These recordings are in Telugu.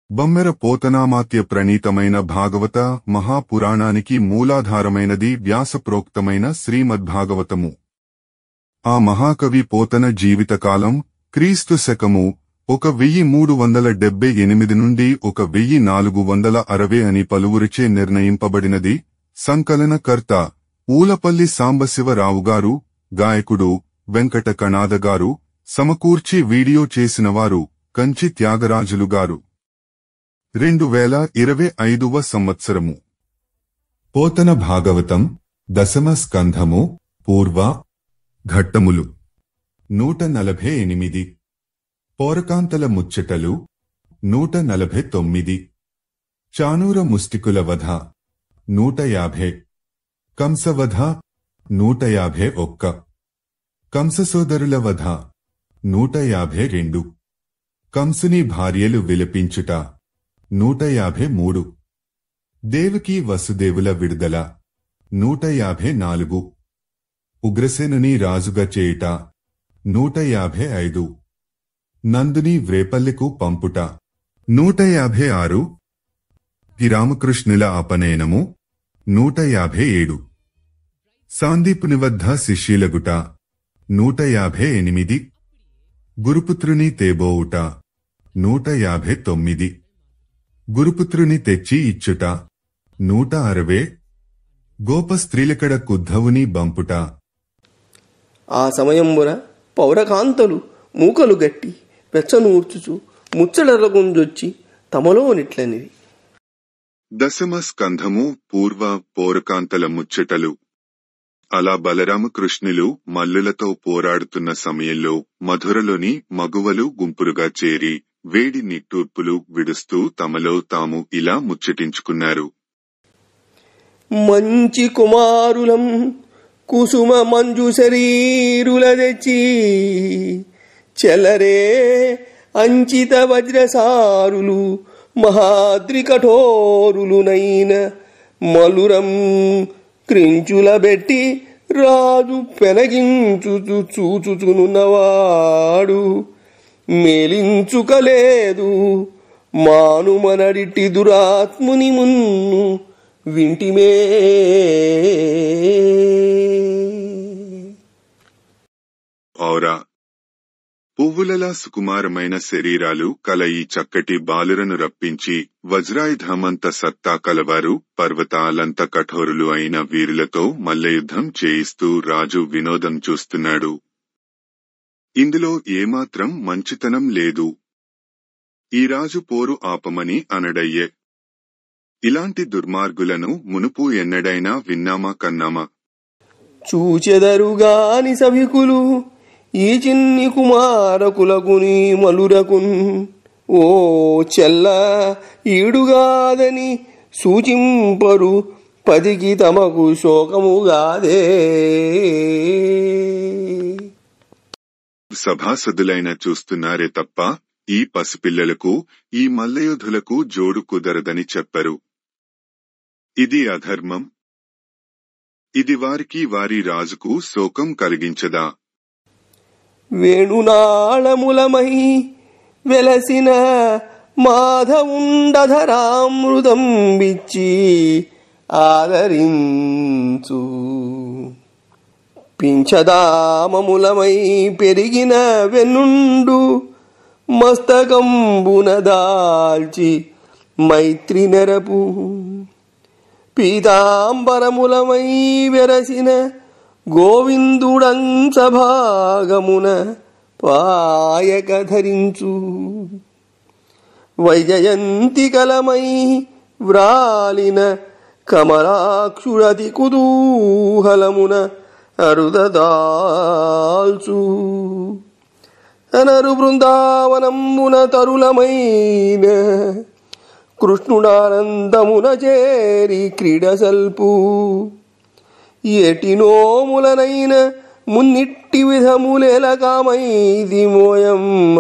బమ్మెర పోతనామాత్య ప్రణీతమైన భాగవత మహాపురాణానికి మూలాధారమైనది వ్యాసప్రోక్తమైన శ్రీమద్భాగవతము. ఆ మహాకవి పోతన జీవితకాలం క్రీస్తు శకము 1378 నుండి 1460 అని పలువురిచే నిర్ణయింపబడినది. సంకలనకర్త ఊలపల్లి సాంబశివరావుగారు, గాయకుడు వెంకట కణాదగారు, సమకూర్చి వీడియో చేసినవారు కంచి త్యాగరాజులుగారు. 2025వ సంవత్సరము. పోతన భాగవతం దశమ స్కంధము పూర్వ ఘట్టములు 148. పోరకాంతల ముచ్చటలు 149. చానూర ముష్టికుల వధ 150. కంసవధ 151. కంససోదరుల వధ 152. కంసుని భార్యలు విలపించుట 153. దేవకీ వసుదేవుల విడుదల 154. ఉగ్రసేనుని రాజుగా చేయుట 155. నందుని వ్రేపల్లెకు పంపుట 156. రామకృష్ణుల అపనయనము 157. సాందీపుని వద్ద శిష్యులగుట 158. గురుపుత్రుని తేబోవుట 159. గురుపుత్రుని తెచ్చి ఇచ్చుట 160. గోపస్త్రీలకడ కుద్ధవుని బంపుట. ఆ సమయంబున పౌరకాంతలు మూకలు గట్టి వెచ్చనూర్చుచు ముచ్చటలగుంజొచ్చి తమలో నిట్లనిది. దశమ స్కంధము పూర్వ పోరకాంతల ముచ్చటలు. అలా బలరామకృష్ణులు మల్లులతో పోరాడుతున్న సమయంలో మధురలోని మగువలు గుంపులుగా చేరి వేడి నిట్టూర్పులు విడుస్తూ తమలో తాము ఇలా ముచ్చటించుకున్నారు. మంచి కుమారులం కుసుమ మంజు శరీరుల తెచ్చి చెలరే అంచిత వజ్రసారులు మహాద్రి కఠోరులునైన మలురం క్రించుల బెట్టి రాజు పెనగించుచు చూచుచునున్నవాడు మేలించుకలేదు మానుమనడిటి దురాత్ముని మున్ను వింటిమే. ఔరా పువ్వులలా సుకుమారమైన శరీరాలు కల ఈ చక్కటి బాలురను రప్పించి వజ్రాయుధమంత సత్తా కలవారు పర్వతాలంత కఠోరులు అయిన వీరులతో మల్లయుద్ధం చేయిస్తూ రాజు వినోదం చూస్తున్నాడు. ఇందులో ఏమాత్రం మంచితనం లేదు. ఈ రాజు పోరు ఆపమని అనడయ్యే. ఇలాంటి దుర్మార్గులను మునుపు ఎన్నడైనా విన్నామా కన్నామా? చూచెదరుగాని సభికులు ఈ చిన్ని కుమారకులకుని మలురకున్ ఓ చెల్ల ఈడుగాదని సూచింపరు పదికి తమకు శోకముగాదే. సభాసదులైన చూస్తున్నారే తప్ప ఈ పసిపిల్లలకు ఈ మల్లయోధులకు జోడు కుదరదని చెప్పరు. ఇది అధర్మం. ఇది వారికి వారి రాజుకు శోకం కలిగించదా? వేణునాళములమై వెలసిన మాధవుండధరామృతం బిచ్చి ఆదరించు పింఛదామములమై పెరిగిన వెన్నుండు మస్తకంబున దాల్చి మైత్రి నెరపు పీతాంబరములమై వెరసిన గోవిందుడంసభాగమున పాయక ధరించు వైజయంతికలమై వ్రాలిన కమలాక్షురతి కుతూహలమున అరుదదాల్చు అనరు బృందావనమున తరులమైన కృష్ణుడానందమున చేరి క్రీడసల్పు ఎటినోములనైన మున్నిట్టి విధములేలకామైది మోయమ్మ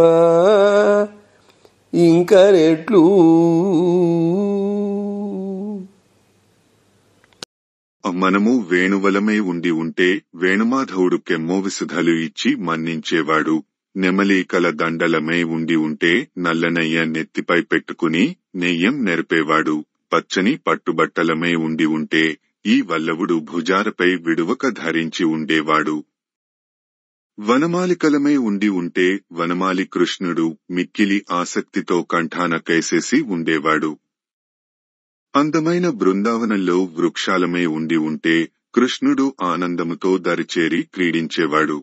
ఇంకరెట్లు. మనము వేణువలమై ఉండి ఉంటే వేణుమాధవుడు కెమ్మో విసుధలు ఇచ్చి మన్నించేవాడు. నెమలీకల దండలమై ఉండి ఉంటే నల్లనయ్య నెత్తిపై పెట్టుకుని నెయ్యం నెరపేవాడు. పచ్చని పట్టుబట్టలమై ఉండి ఉంటే ఈ వల్లవుడు భుజారపై విడువక ధరించి ఉండేవాడు. వనమాలికలమై ఉండి ఉంటే వనమాలి కృష్ణుడు మిక్కిలి ఆసక్తితో కంఠాన కేసేసి ఉండేవాడు. అందమైన బృందావనంలో వృక్షాలమై ఉండి ఉంటే కృష్ణుడు ఆనందముతో దరిచేరి క్రీడించేవాడు.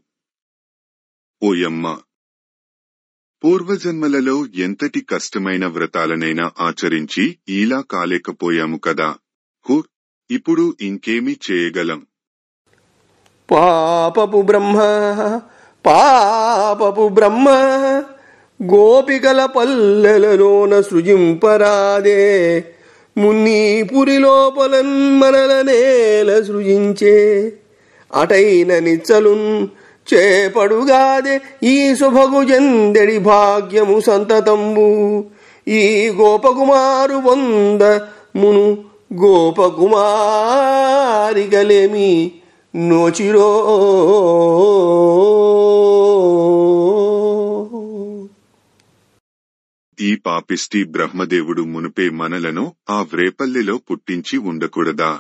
ఓయమ్మ! పూర్వజన్మలలో ఎంతటి కష్టమైన వ్రతాలనైనా ఆచరించి ఇలా కాలేకపోయాము కదా. ఇప్పుడు ఇంకేమి చేయగలం? పాపపు బ్రహ్మ గోపికల పల్లెలలోన సృజింపరాదే, మున్నీపురి లోపలన్ మనల నేల సృజించే, అటైన నిచ్చలున్ చేపడుగాదే ఈ శుభగు జందెడి భాగ్యము సంతతంబు. ఈ గోపకుమారు వంద మును గోపకుమారికలేమి నోచిరో. ఈ పాపిష్టి బ్రహ్మదేవుడు మునుపే మనలను ఆ వ్రేపల్లెలో పుట్టించి ఉండకూడదా?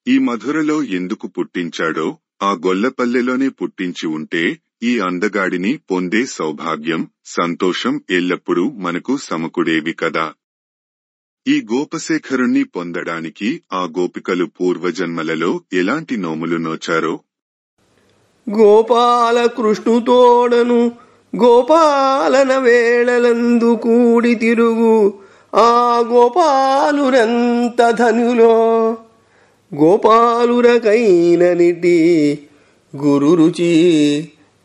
ఈ మధురలో ఎందుకు పుట్టించాడో ఆ గొల్లపల్లెలోనే పుట్టించి ఉంటే ఈ అందగాడిని పొందే సౌభాగ్యం, సంతోషం ఎల్లప్పుడూ మనకు సమకూడేవి కదా. ఈ గోపశేఖరుణ్ణి పొందడానికి ఆ గోపికలు పూర్వజన్మలలో ఎలాంటి నోములు నోచారో. గోపాల కృష్ణుతోడను గోపాలన వేళలందు కూడి తిరుగు ఆ గోపాలురెంత ధనులో, గోపాలురకైన నిటి గురు రుచి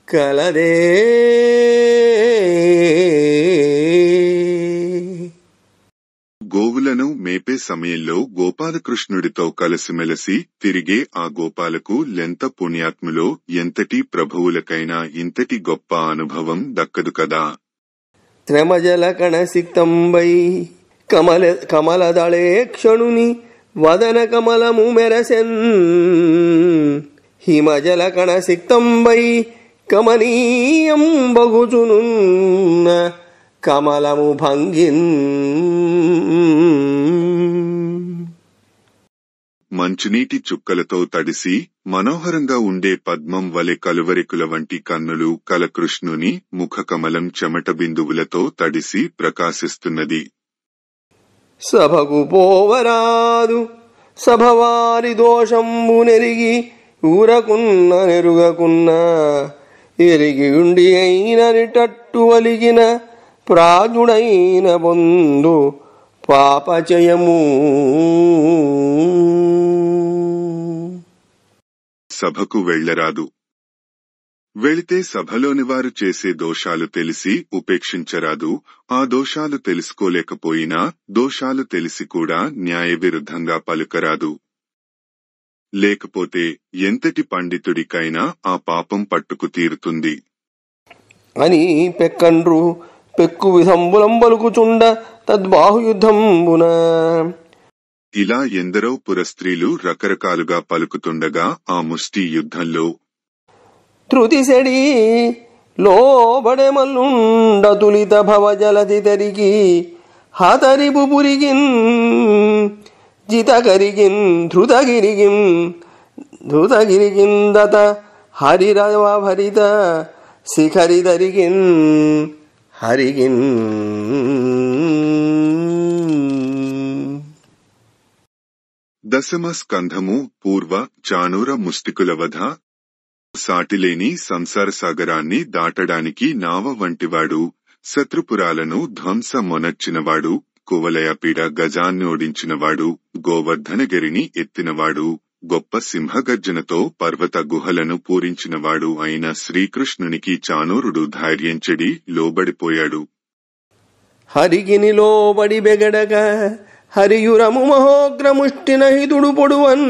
కలదే. గోవులను మేపే సమయంలో గోపాలకృష్ణుడితో కలిసిమెలిసి తిరిగే ఆ గోపాలకు లెంత పుణ్యాత్ములో ఎంతటి ప్రభువులకైనా ఇంతటి గొప్ప అనుభవం దక్కదు కదా. శ్రమజల కణసిక్తంబై కమలదళే క్షణుని వదన కమలము మెరసెన్, హిమజల కణసిక్తంబై కమనీయం బగుచునున్న కమలము భంగిన్. మంచునీటి చుక్కలతో తడిసి మనోహరంగా ఉండే పద్మం వలె కలువరికుల వంటి కన్నులు కల కృష్ణుని ముఖకమలం చెమట బిందువులతో తడిసి ప్రకాశిస్తున్నది. సభకు పోవరాదు సభవారి దోషంబు నెరిగి ఊరకున్న నెరుగకున్న, ఎరిగి ఉండి అయిన నిటట్టు వలిగిన ప్రాజుడైన బొందు పాపచయము. సభకు వెళ్లరాదు. వెళితే సభలోని వారు చేసే దోషాలు తెలిసి ఉపేక్షించరాదు. ఆ దోషాలు తెలుసుకోలేకపోయినా దోషాలు తెలిసి కూడా న్యాయ విరుద్ధంగా పలుకరాదు. లేకపోతే ఎంతటి పండితుడికైనా ఆ పాపం పట్టుకు తీరుతుంది అని పెక్కండ్రు పెక్కు విధంబులంబలుకుచుండ తద్బాహుయుద్ధంబున. ఇలా ఎందరో పురస్త్రీలు రకరకాలుగా పలుకుతుండగా ఆ ముష్టి యుద్ధంలో ధృతిసెడి లోబడెమల్లుండ తులిత భవ జలధి తరికి హతరిపు పురిగిన్ జితకరిగిన్ ధృతగిరిగిన్ దత హరిరవ భరిత శిఖరిదరిగిన్ హరిగిన్. దశమ స్కంధము పూర్వ చాణూర ముష్టికుల వధ. సాటిలేని సంసార సాగరాన్ని దాటడానికి నావ వంటివాడు, శత్రుపురాలను ధ్వంసమొనర్చినవాడు, కువలయపీడ గజాన్నోడించినవాడు, గోవర్ధనగిరిని ఎత్తినవాడు, గొప్ప సింహగర్జనతో పర్వత గుహలను పూరించినవాడు అయిన శ్రీకృష్ణునికి చాణూరుడు ధైర్యం చెడి లోబడిపోయాడు. హరిగిని లోబడి బెగడక హరియురము మహోగ్రముష్టిన హితుడు పొడువన్,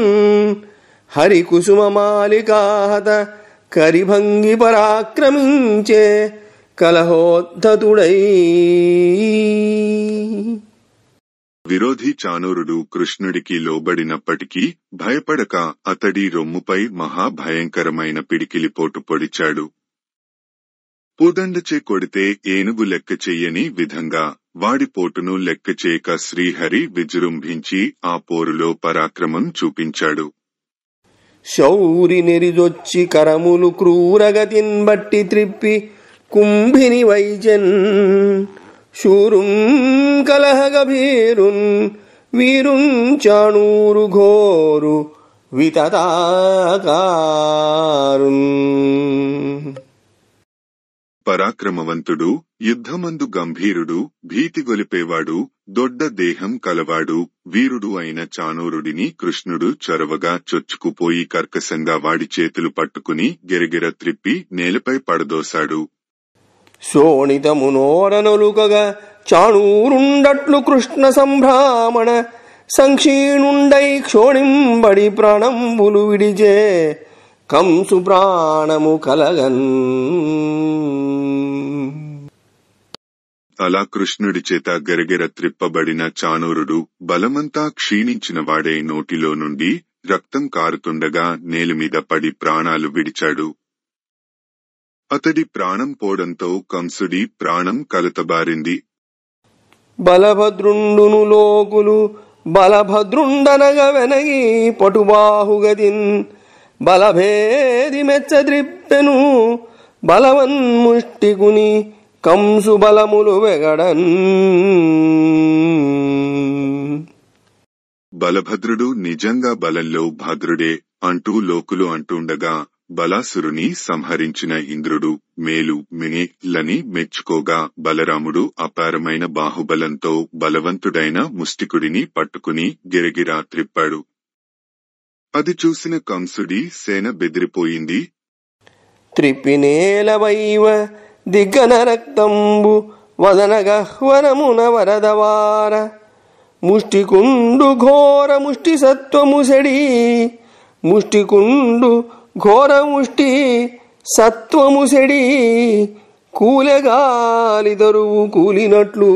హరి కుసుమ మాలికాహత కరిభంగి పరాక్రమించే కలహోద్ధతుడై. విరోధి చాణూరుడు కృష్ణుడికి లోబడినప్పటికీ భయపడక అతడి రొమ్ముపై మహాభయంకరమైన పిడికిలిపోటు పొడిచాడు. పూదండచే కొడితే ఏనుగు లెక్క చెయ్యని విధంగా వాడి పోటును లెక్క చేయక శ్రీహరి విజృంభించి ఆ పోరులో పరాక్రమం చూపించాడు. శౌరి నెరిజొచ్చి కరములు క్రూరగతిన్ బట్టి త్రిప్పి కుంభిని వైజన్ శూరుం కలహ గభీరున్ వీరుం చాణూరు ఘోరు వితతాకారున్. పరాక్రమవంతుడు, యుద్ధమందు గంభీరుడు, భీతిగొలిపేవాడు, దొడ్డ దేహం కలవాడు, వీరుడు అయిన చాణూరుడిని కృష్ణుడు చొరవగా చొచ్చుకుపోయి కర్కశంగా వాడి చేతులు పట్టుకుని గిరగిర త్రిప్పి నేలపై పడదోశాడు. శోణితమునోరనొలుకగా చాణూరుండట్లు కృష్ణ సంభ్రామణ సంక్షీణుండై క్షోణింబడి ప్రాణంబులు విడిచే కంసు ప్రాణము కలగన్. అలా కృష్ణుడి చేత గరగెర త్రిప్పబడిన చాణూరుడు బలమంతా క్షీణించిన వాడే నోటిలో నుండి రక్తం కారుతుండగా నేలమీద పడి ప్రాణాలు విడిచాడు. అతడి ప్రాణం పోవడంతో కంసుడి ప్రాణం కలతబారింది. బలభద్రుండును లోకులు బలభద్రుండనగ వెనగి పటుబాహుగదిన్ బలభేది మెచ్చద్రిప్పెను బలవన్ముష్టికుని కంసు బలములు వెగడన్. బలభద్రుడు నిజంగా బలంలో భద్రుడే అంటూ లోకులు అంటుండగా బలాసురుని సంహరించిన ఇంద్రుడు మేలు మినిలని మెచ్చుకోగా బలరాముడు అపారమైన బాహుబలంతో బలవంతుడైన ముష్టికుడిని పట్టుకుని గిరగిరా త్రిప్పాడు. అది చూసిన కంసుడి సేన బెదిరిపోయింది. త్రిపినేలవైవ దిగ్గన రక్తంబు వదన గహ్వరమున వరదవార ముష్టికుండు ఘోర ముష్టి సత్వము సెడి ముష్టికుండు ఘోర ముష్టి సత్వము సెడి కూలెగాలిదరువు కూలినట్లు.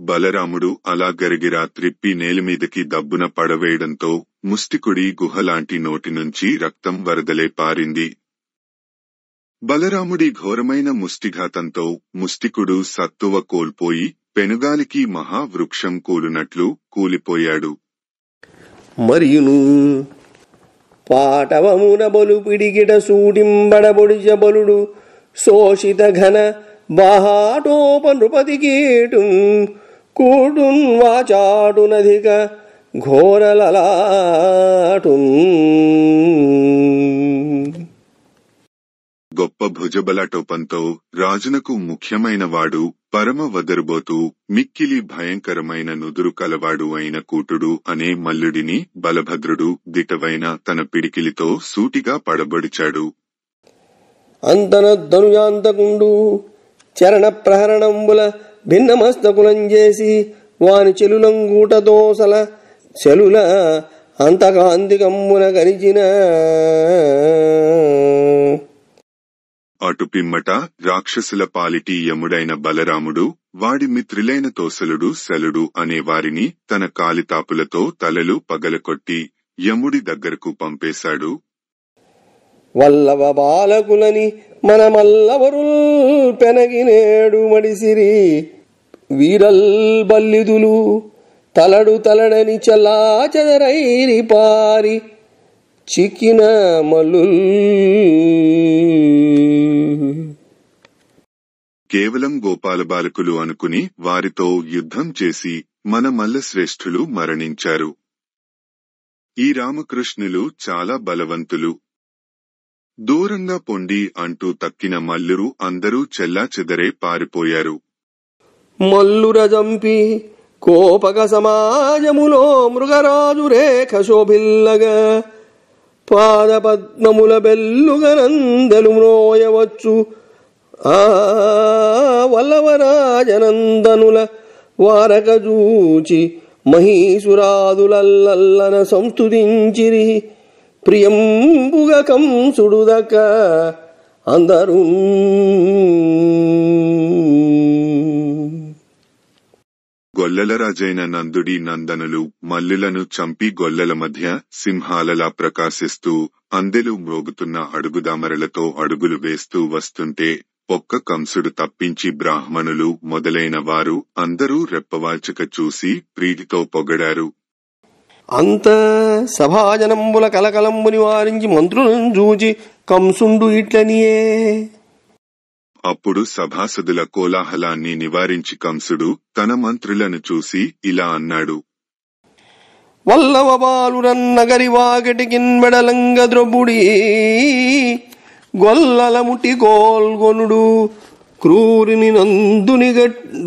బలరాముడు అలా గరిగిరా త్రిప్పి నేలమీదకి దబ్బున పడవేయడంతో ముష్టికుడి గుహలాంటి నోటి నుంచి రక్తం వరదలే పారింది. బలరాముడి ఘోరమైన ముష్టిఘాతంతో ముష్టికుడు సత్తువ కోల్పోయి పెనుగాలికి మహావృక్షం కూలునట్లు కూలిపోయాడు. మరియును పాటవమున బలు పిడిగిట సూటింబడబొడిజ బలుడు శోషిత ఘన బాహాటోప నృపతికీటు కూటున్ వాచాటునధిక ఘోరలలాటున్. గొప్ప భుజబలటోపంతో రాజునకు ముఖ్యమైన వాడు పరమ వదరుబోతూ మిక్కిలి భయంకరమైన నుదురు కలవాడు అయిన కూటుడు అనే మల్లుడిని బలభద్రుడు దిటవైన తన పిడికిలితో సూటిగా పడబొడిచాడు. అంతనద్దనుయాంతకుండు చరణ ప్రహరణంబుల భిన్నమస్తకులంజేసి వాని చెలులంగూట దోసల చెలుల అంతకాంతికమ్మున గరిచిన. అటు పిమ్మట రాక్షసుల పాలిటి యముడైన బలరాముడు వాడి మిత్రులైన తోసలుడు శలుడు అనే వారిని తన కాలితాపులతో తలలు పగలకొట్టి యముడి దగ్గరకు పంపేశాడు. వల్లవ బాలకులని మన మల్లవరుల్ పెనగినేడు మడిసిరి వీరల్ బల్లిదులు తలడు తలడని చల్లా చెదరైరి పారి చిక్కిన మల్లుల్. కేవలం గోపాల బాలకులు అనుకుని వారితో యుద్ధం చేసి మన మల్ల శ్రేష్ఠులు మరణించారు. ఈ రామకృష్ణులు చాలా బలవంతులు. దూరంగా పొండి అంటూ తక్కిన మల్లురు అందరూ చెల్లాచెదరే పారిపోయారు. మల్లురజంపి కోపక సమాజములో మృగరాజు రేఖ శోభిల్లగా పాదపద్మముల బెల్లుగనందలు మ్రోయవచ్చు. ఆ వల్లవరాజనందనుల వారకజూచి మహీసురాదులల్లన సంస్తుతించిరి. ప్రియంబుగ కంసుడుదక అందరూ. గొల్ల మల్లలరాజైన నందుడి నందనులు మల్లులను చంపి గొల్లల మధ్య సింహాలలా ప్రకాశిస్తూ అందెలు మ్రోగుతున్న అడుగుదామరలతో అడుగులు వేస్తూ వస్తుంటే ఒక్క కంసుడు తప్పించి బ్రాహ్మణులు మొదలైన వారు అందరూ రెప్పవాల్చక చూసి ప్రీతితో పొగడారు. అంత సభాజనంబుల కలకలంబు నివారించి మంత్రులను చూచి కంసుండు ఇట్లనియే. అప్పుడు సభాసదుల కోలాహలాన్ని నివారించి కంసుడు తన మంత్రులను చూసి ఇలా అన్నాడు. వల్లవ బాలురన్నగరి వాగటికిన్ మెడలంగ ద్రొబుడి గొల్లల ముటి గోల్గొనుడు క్రూరిని నందుని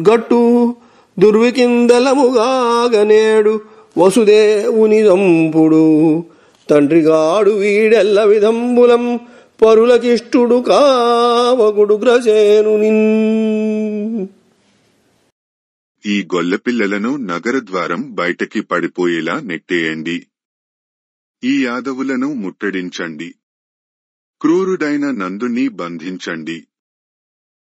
గట్టు దుర్వికిందలముగాగనేడు వసుదేవుని దంపుడు తండ్రిగాడు వీడెల్ల విధంబులం పరులకిష్టుడు కావకుడు గ్రసేను. ఈ గొల్లపిల్లలను నగరద్వారం బయటకి పడిపోయేలా నెట్టేయండి. ఈ యాదవులను ముట్టడించండి. క్రూరుడైన నందుని బంధించండి.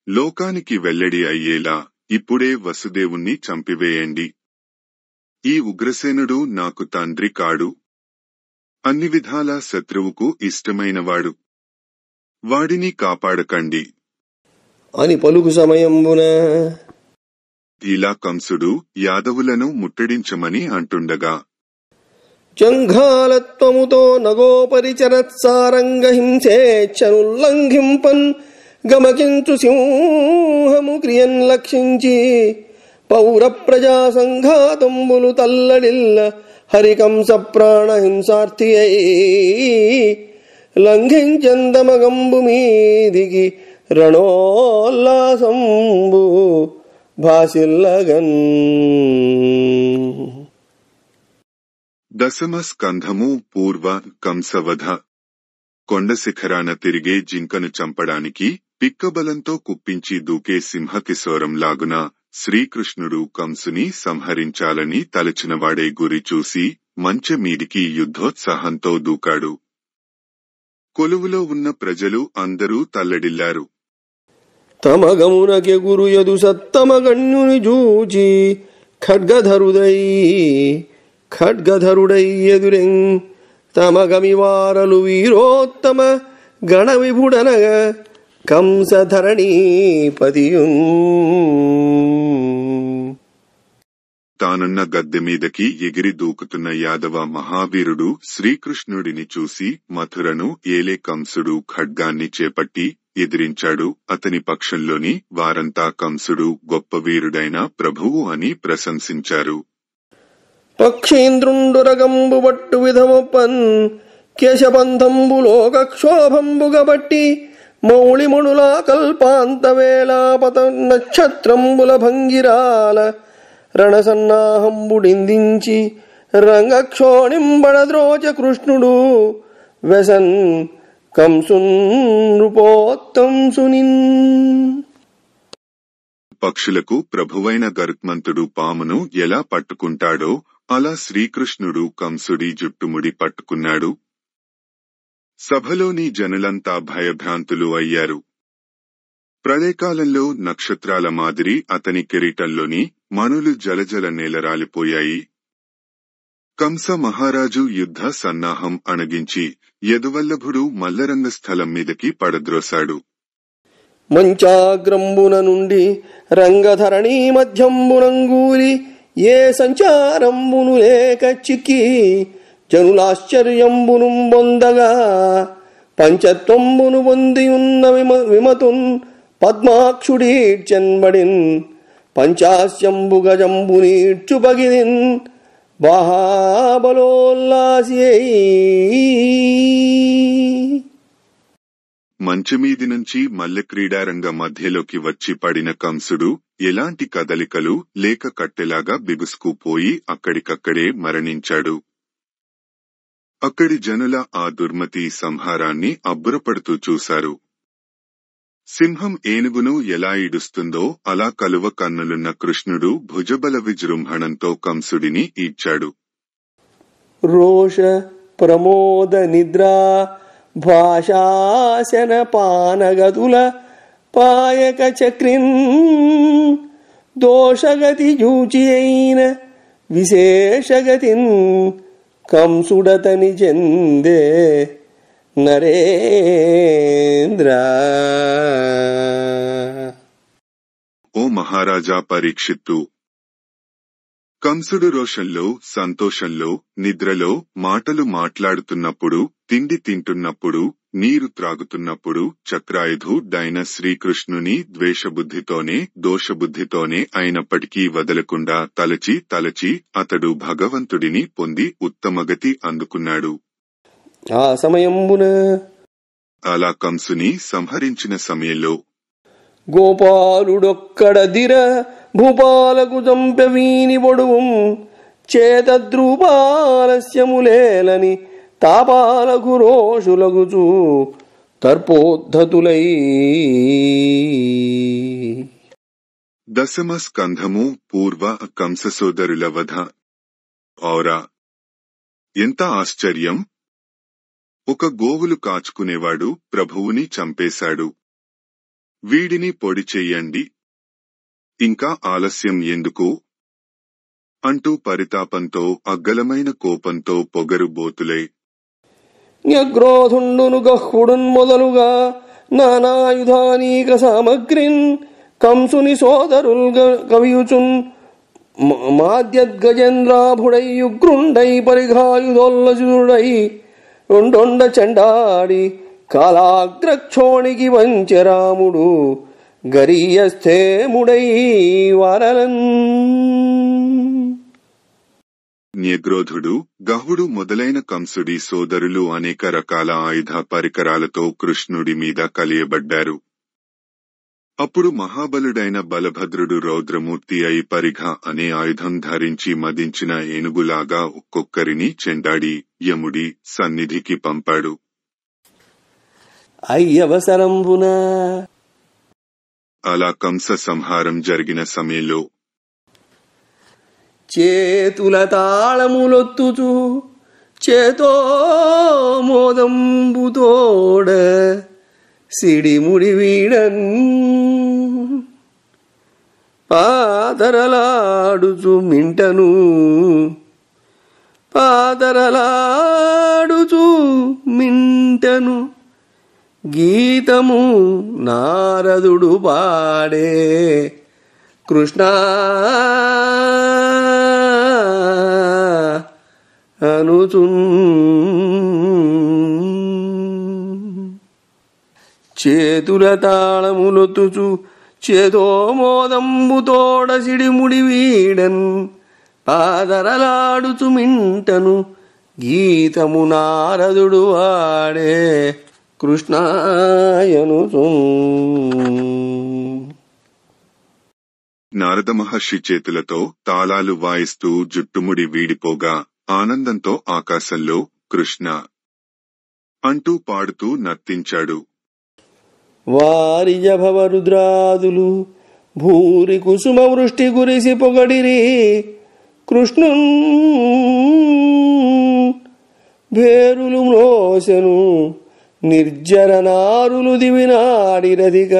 లోకానికి వెల్లడి అయ్యేలా ఇప్పుడే వసుదేవుణ్ణి చంపివేయండి. ఈ ఉగ్రసేనుడు నాకు తండ్రి కాడు. అన్ని విధాల శత్రువుకు ఇష్టమైనవాడు. వాడిని కాపాడకండి అని పలుకు సమయంబున ఇలా కంసుడు యాదవులను ముట్టడించమని అంటుండగా జంఘాలత్వముతో నగోపరిచరత్సారంగ హింసేచ్ఛనుల్లంఘింపన్ గమకించు సింహము క్రియన్ లక్షించి పౌర ప్రజా సంఘాతంబులు తల్లడిల్ల హరికంస ప్రాణ హింసార్థి అయి లంఘించందమగంబు మీదికి రణోల్లాసంబు భాసిల్లగన్. దశమ స్కంధము పూర్వ కంసవధ. కొండ శిఖరాన తిరిగే జింకను చంపడానికి పిక్కబలంతో కుప్పించి దూకే సింహకిశోరం లాగున శ్రీకృష్ణుడు కంసుని సంహరించాలని తలచినవాడే గురి చూసి మంచె మీదికి యుద్ధోత్సాహంతో దూకాడు. కొలువులో ఉన్న ప్రజలు అందరూ తల్లడిల్లారు. తమగమునకెగురు యదు సత్తమ గణ్యుని జూచి ఖడ్గధరుడై ఎదురెం తమగమివారలు వీరోత్తమ గణ విభుడనగ కంసధరణీపతియున్. తానున్న గద్దె మీదకి ఎగిరి దూకుతున్న యాదవ మహావీరుడు శ్రీకృష్ణుడిని చూసి మథురను ఏలే కంసుడు ఖడ్గాన్ని చేపట్టి ఎదిరించాడు. అతని పక్షంలోని వారంతా కంసుడు గొప్ప వీరుడైన ప్రభువు అని ప్రశంసించారు. పక్షేంద్రుండురగంబు బట్టు విధమొప్పన్ కేశబంధంబు లోకక్షోభంబుగబట్టి మౌళిమణులా కల్పాంత వేళాపత నక్షత్రంబుల భంగిరాల రణసన్నాహంబుడిందించి రంగక్షోణింబడద్రోచ కృష్ణుడు వెసన్ కంసున్ నృపోత్తంసునిన్. పక్షులకు ప్రభువైన గరుత్మంతుడు పామును ఎలా పట్టుకుంటాడో అలా శ్రీకృష్ణుడు కంసుడి జుట్టుముడి పట్టుకున్నాడు. సభలోని జనులంతా భయభ్రాంతులు అయ్యారు. ప్రళయకాలంలో నక్షత్రాల మాదిరి అతని కిరీటంలోని మణులు జలజల నేలరాలిపోయాయి. కంస మహారాజు యుద్ధ సన్నాహం అణగించి యదువల్లభుడు మల్లరంగ స్థలం మీదకి పడద్రోశాడు. మంచాగ్రంబున నుండి రంగధరణీ మధ్యంబునంగూరి ఏ సంచారంబును లేక చిక్కి జనులాశ్చర్యంబును బొందగా పంచత్వంబును పొందియున్న విమతున్ పద్మాక్షుడీడ్చెన్బడిన్ పంచాస్యంబు గజంబునీడ్చు పగిదిన్ బాహాబలోల్లాసి. మంచమీది నుంచి మల్లె క్రీడారంగ మధ్యలోకి వచ్చి పడిన కంసుడు ఎలాంటి కదలికలు లేక కట్టెలాగా బిగుసుకుపోయి అక్కడికక్కడే మరణించాడు. అక్కడి జనుల ఆ దుర్మతి సంహారాన్ని అబ్బురపడుతూ చూశారు. సింహం ఏనుగును ఎలా ఈడుస్తుందో అలా కలువ కన్నులున్న కృష్ణుడు భుజబల విజృంభణంతో కంసుడిని ఈడ్చాడు. రోష ప్రమోద నిద్రా భాషాసన పానగతుల పాయక చక్రిన్ దోషగతి జూచి అయిన విశేషగతిన్ కంసుడతని చెందే నరేంద్ర. ఓ మహారాజా పరీక్షిత్తు, కంసుడు రోషంలో, సంతోషంలో, నిద్రలో, మాటలు మాట్లాడుతున్నప్పుడు, తిండి తింటున్నప్పుడు, నీరు త్రాగుతున్నప్పుడు చక్రాయుధుడైన శ్రీకృష్ణుని ద్వేషబుద్ధితోనే, దోషబుద్ధితోనే అయినప్పటికీ వదలకుండా తలచి తలచి అతడు భగవంతుడిని పొంది ఉత్తమగతి అందుకున్నాడు. ఆ సమయంబున అలా కంసుని సంహరించిన సమయంలో గోపాలుడొక్కడదిర భూపాలకు చంపెవీని పొడువం చేతద్రూపాలస్యములేలని తాపాలకు రోషులగుచూ తర్పోద్ధతులై. దశమ స్కంధము పూర్వ కంస సోదరుల వధ. ఔరా, ఎంత ఆశ్చర్యం! ఒక గోవులు కాచుకునేవాడు ప్రభువుని చంపేశాడు. వీడిని పొడి చెయ్యండి, ఇంకా ఆలస్యం ఎందుకు అంటూ పరితాపంతో, అగ్గలమైన కోపంతో పొగరు బోతులై న్యగ్రోధుండును గహ్వుడున్ మొదలుగా నానాయుధానీక సామగ్రిన్ కంసుని సోదరుల్ కవియుచున్ మాద్యద్గజేంద్రాభుడై యుగ్రుండై పరిఘాయుధోల్లసుడై రెండొండ చెండాడి కాలాగ్రక్షోణికి వంచరాముడు గరీయస్థేముడై వరలన్. న్యగ్రోధుడు, గహుడు మొదలైన కంసుడి సోదరులు అనేక రకాల ఆయుధ పరికరాలతో కృష్ణుడి మీద కలియబడ్డారు. అప్పుడు మహాబలుడైన బలభద్రుడు రౌద్రమూర్తి అయి పరిఘ అనే ఆయుధం ధరించి మదించిన ఏనుగులాగా ఒక్కొక్కరిని చెండాడి యముడి సన్నిధికి పంపాడు. అయ్యవసరంబున అలా కంస సంహారం జరిగిన సమయంలో చేతుల తాళములొత్తుచు చేతో మోదంబుతోడ సిడిముడి వీడన్ పాదరలాడుచు మింటను పాదరలాడుచు మింటను గీతము నారదుడు పాడే కృష్ణ అనుచున్. చేతుల తాళములొత్తుచు చేతో మోదంబుతోడ సిడిముడి వీడన్ పాదరలాడుచు మింటను గీతము నారదుడు వాడే కృష్ణాయనుచున్. నారద మహర్షి చేతులతో తాళాలు వాయిస్తూ జుట్టుముడి వీడిపోగా ఆనందంతో ఆకాశంలో కృష్ణ అంటూ పాడుతూ నర్తించాడు. వారిజభవ రుద్రాదులు భూరి కుసుమ వృష్టి కురిసి పొగడిరి కృష్ణున్ భేరులు మ్రోసెను నిర్జర నారులు దివినాడిరధిక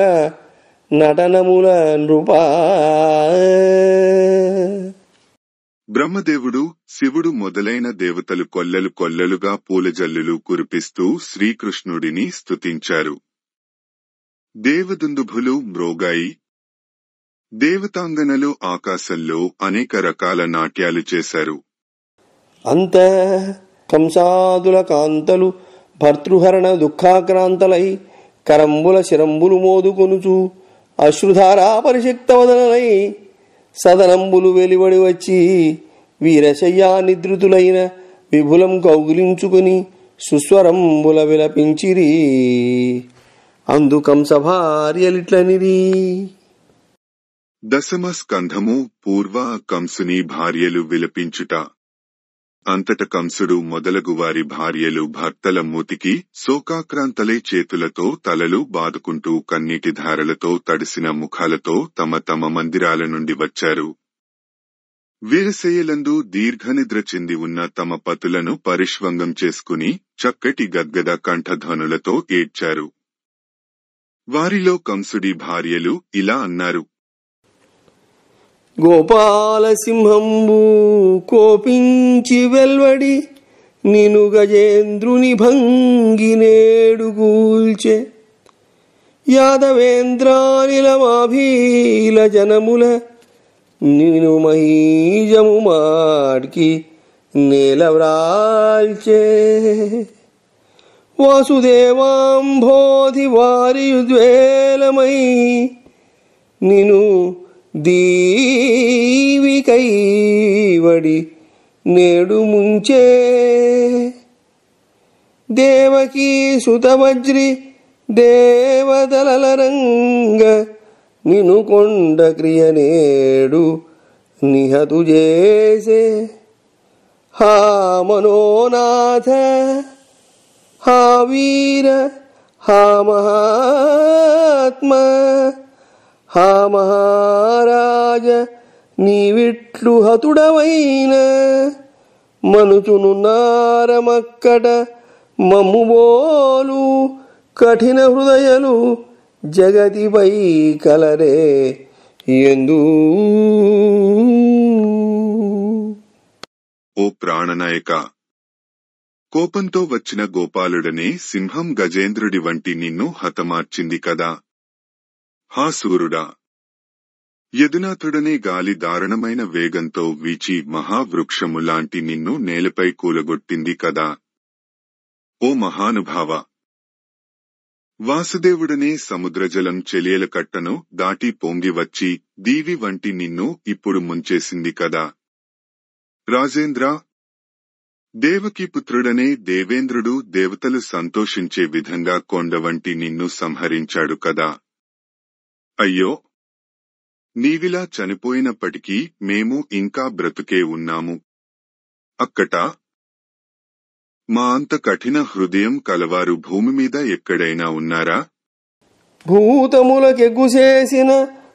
నటనముల నృపా. బ్రహ్మదేవుడు, శివుడు మొదలైన దేవతలు కొల్లలు కొల్లలుగా పూలజల్లులు కురిపిస్తూ శ్రీకృష్ణుడిని స్తుతించారు. దేవదుందుభులు మ్రోగాయి. దేవతాంగనలు ఆకాశంలో అనేక రకాల నాట్యాలు చేశారు. అంత కంసాదుల కాంతలు భర్తృహరణ దుఃఖాక్రాంతలై కరంబుల శిరంబులు మోదుకొనుచు అశ్రుధారా పరిశక్తవదనలై సదనంబులు వెలివడి వచ్చి వీరశయ్యా నిద్రుతులైన విభులం కౌగిలించుకుని సుస్వరంబుల విలపించిరి. అందు కంస భార్యలిట్లనిరి. దశమ స్కంధము పూర్వ కంసుని భార్యలు విలపించుట. అంతట కంసుడు మొదలగు వారి భార్యలు భర్తల మూతికి శోకాక్రాంతలై చేతులతో తలలు బాదుకుంటూ కన్నీటి ధారలతో తడిసిన ముఖాలతో తమ తమ మందిరాల నుండి వచ్చారు. వీరశయ్యలందు దీర్ఘనిద్ర చెంది ఉన్న తమ పతులను పరిష్వంగం చేసుకుని చక్కటి గద్గద కంఠధ్వనులతో ఏడ్చారు. వారిలో కంసుడి భార్యలు ఇలా అన్నారు. గోపాలసింహంబు కోపించి వెల్వడి నిను గజేంద్రుని భంగినేడు గూల్చె. యాదవేంద్రానిలమాభీల జనముల నిను మహీజము మాడ్కి నేలవ్రాల్చే. వాసుదేవాంబోధి వారియుద్వేలమై నిను దీవికైవడి నేడు ముంచే. దేవకీ సుతవజ్రి దేవదలరంగ నిను కొండ క్రియ నేడు నిహతు చేసే. హా మనోనాథ, హా వీర, హా మహాత్మ, హా మహారాజ, నీవిట్లు హతుడవైన మనుచునున్నారమక్కట మమ్ముబోలు కఠిన హృదయలు జగతిపై కలరే ఎందు. ఓ ప్రాణనాయక, కోపంతో వచ్చిన గోపాలుడనే సింహం గజేంద్రుడి వంటి నిన్ను హతమార్చింది కదా. హా సూరుడా, యదునాథుడనే గాలి దారుణమైన వేగంతో వీచి మహావృక్షములాంటి నిన్ను నేలపై కూలగొట్టింది కదా. ఓ మహానుభావ, వాసుదేవుడనే సముద్రజలం చెలియల కట్టను దాటి పొంగి వచ్చి దీవి వంటి నిన్ను ఇప్పుడు ముంచేసింది కదా. రాజేంద్ర, దేవకీ పుత్రుడనే దేవేంద్రుడు దేవతలు సంతోషించే విధంగా కొండ వంటి నిన్ను సంహరించాడు కదా. అయ్యో, నీవిలా చనిపోయినప్పటికీ మేము ఇంకా బ్రతుకే ఉన్నాము. అక్కట మా అంత కఠిన హృదయం కలవారు భూమి మీద ఎక్కడైనా ఉన్నారా? భూతములకెగ్గుసేసిన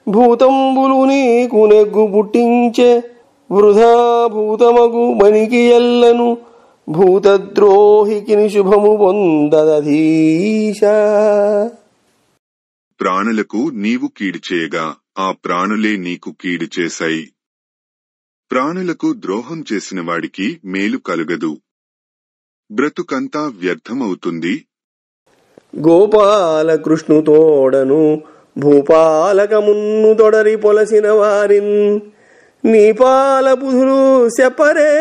భూతంబులు నీకు నెగ్గు పుట్టించే. వృధా భూతమగు మనికి ఎల్లను భూతద్రోహికిని శుభము పొందదధీశ. ప్రాణులకు నీవు కీడు చేయగా ఆ ప్రాణులే నీకు కీడు చేశాయి. ప్రాణులకు ద్రోహం చేసిన వాడికి మేలు కలుగదు, బ్రతుకంతా వ్యర్థమవుతుంది. గోపాలకృష్ణుతోడను భూపాలకమున్ను తొడరి పొలసిన వారిన్ నీ పాలపుధులు సెపరే.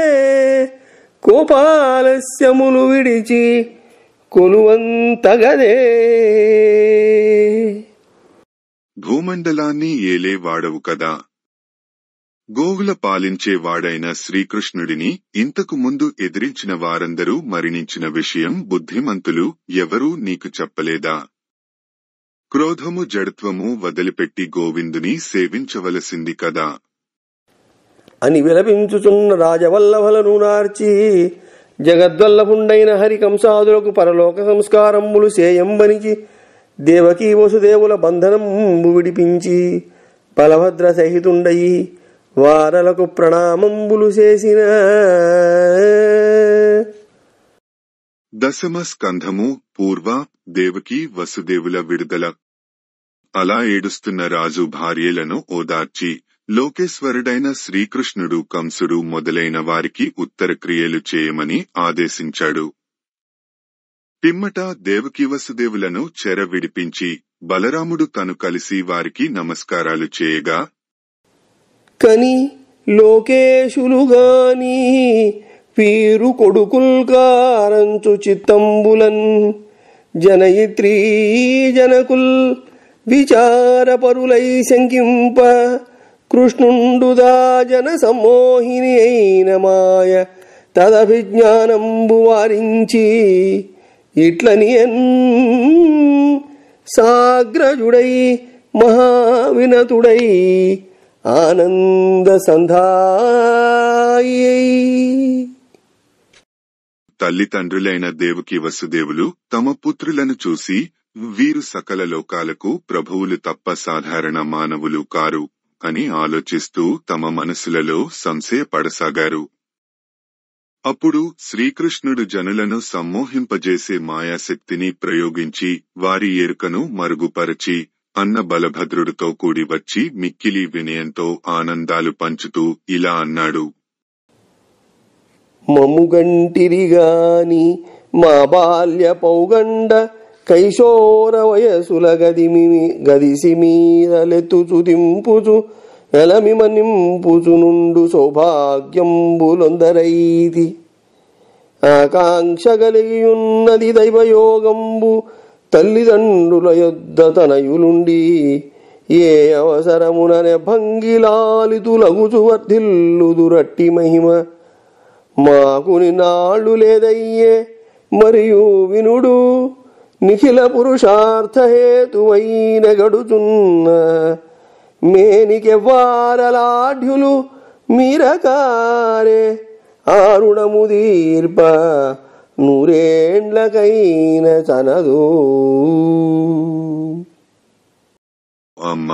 కోపాలస్యములు విడిచి కొలువంతగదే. భూమండలాన్ని ఏలే వాడవు కదా. గోవుల పాలించే వాడైన శ్రీకృష్ణుడిని ఇంతకు ముందు ఎదిరించిన వారందరూ మరణించిన విషయం బుద్ధిమంతులు ఎవరూ నీకు చెప్పలేదా? క్రోధము జడత్వము వదిలిపెట్టి గోవిందుని సేవించవలసింది కదా అని విలపించుచున్న రాజవల్లభలను నార్చి జగద్వల్లభుండైన హరి కంసాదులకు పరలోక సంస్కారములు సేయంబనిచి దేవకీ వసుదేవుల బంధనంబు విడిపించి బలభద్ర సహితుండయి వారలకు ప్రణామంబులు చేసిన. దశమ స్కంధము పూర్వ దేవకీ వసుదేవుల విడుదల. అలా ఏడుస్తున్న రాజు భార్యలను ఓదార్చి లోకేశ్వరుడైన శ్రీకృష్ణుడు కంసుడు మొదలైన వారికి ఉత్తర క్రియలు చేయమని ఆదేశించాడు. పిమ్మట దేవకీ వసుదేవులను చెర విడిపించి బలరాముడు తను కలిసి వారికి నమస్కారాలు చేయగా, కని లోకేశులుగాని వీరు కొడుకుల్కారంచు చిత్తంబులన్ జనయిత్రీ జనకుల్ విచారపరులై శంకింప కృష్ణుండుదా జన సమ్మోహిని అయిన మాయ తదభిజ్ఞానంబు వారించి ఇట్లనియన్ సాగ్రజుడై మహావినతుడై ఆనంద సంధాయై. తల్లిదండ్రులైన దేవకీ వసుదేవులు తమ పుత్రులను చూసి వీరు సకల లోకాలకు ప్రభువులు తప్ప సాధారణ మానవులు కారు అని ఆలోచిస్తూ తమ మనసులలో సంశయపడసాగారు. అప్పుడు శ్రీకృష్ణుడు జనులను సమ్మోహింపజేసే మాయాశక్తిని ప్రయోగించి వారి ఎరుకను మరుగుపరచి అన్న బలభద్రుడితో కూడి వచ్చి మిక్కిలి వినయంతో ఆనందాలు పంచుతూ ఇలా అన్నాడు. మమ్ముగంటిరిగాని మా బాల్య పౌగండ కైశోర వయసుల గదిసి మీదలెత్తుచు దింపుచు ఎలమిమ నింపుచు నుండు సౌభాగ్యంబులొందరైతి. ఆకాంక్ష కలిగియున్నది దైవయోగంబు తల్లిదండ్రుల యొద్ద తనయులుండి ఏ అవసరముననే భంగిలాలితులగుచు వర్ధిల్లుదురట్టి మహిమ మాకుని నాళ్ళు లేదయ్యే మరియు వినుడు నిఖిల పురుషార్థహేతువైన గడుచున్న మేనికెవ్వారలాఢ్యులు మీరకారే ఆరుణముదీర్ప నూరేండ్లకైన చనదు. అమ్మ,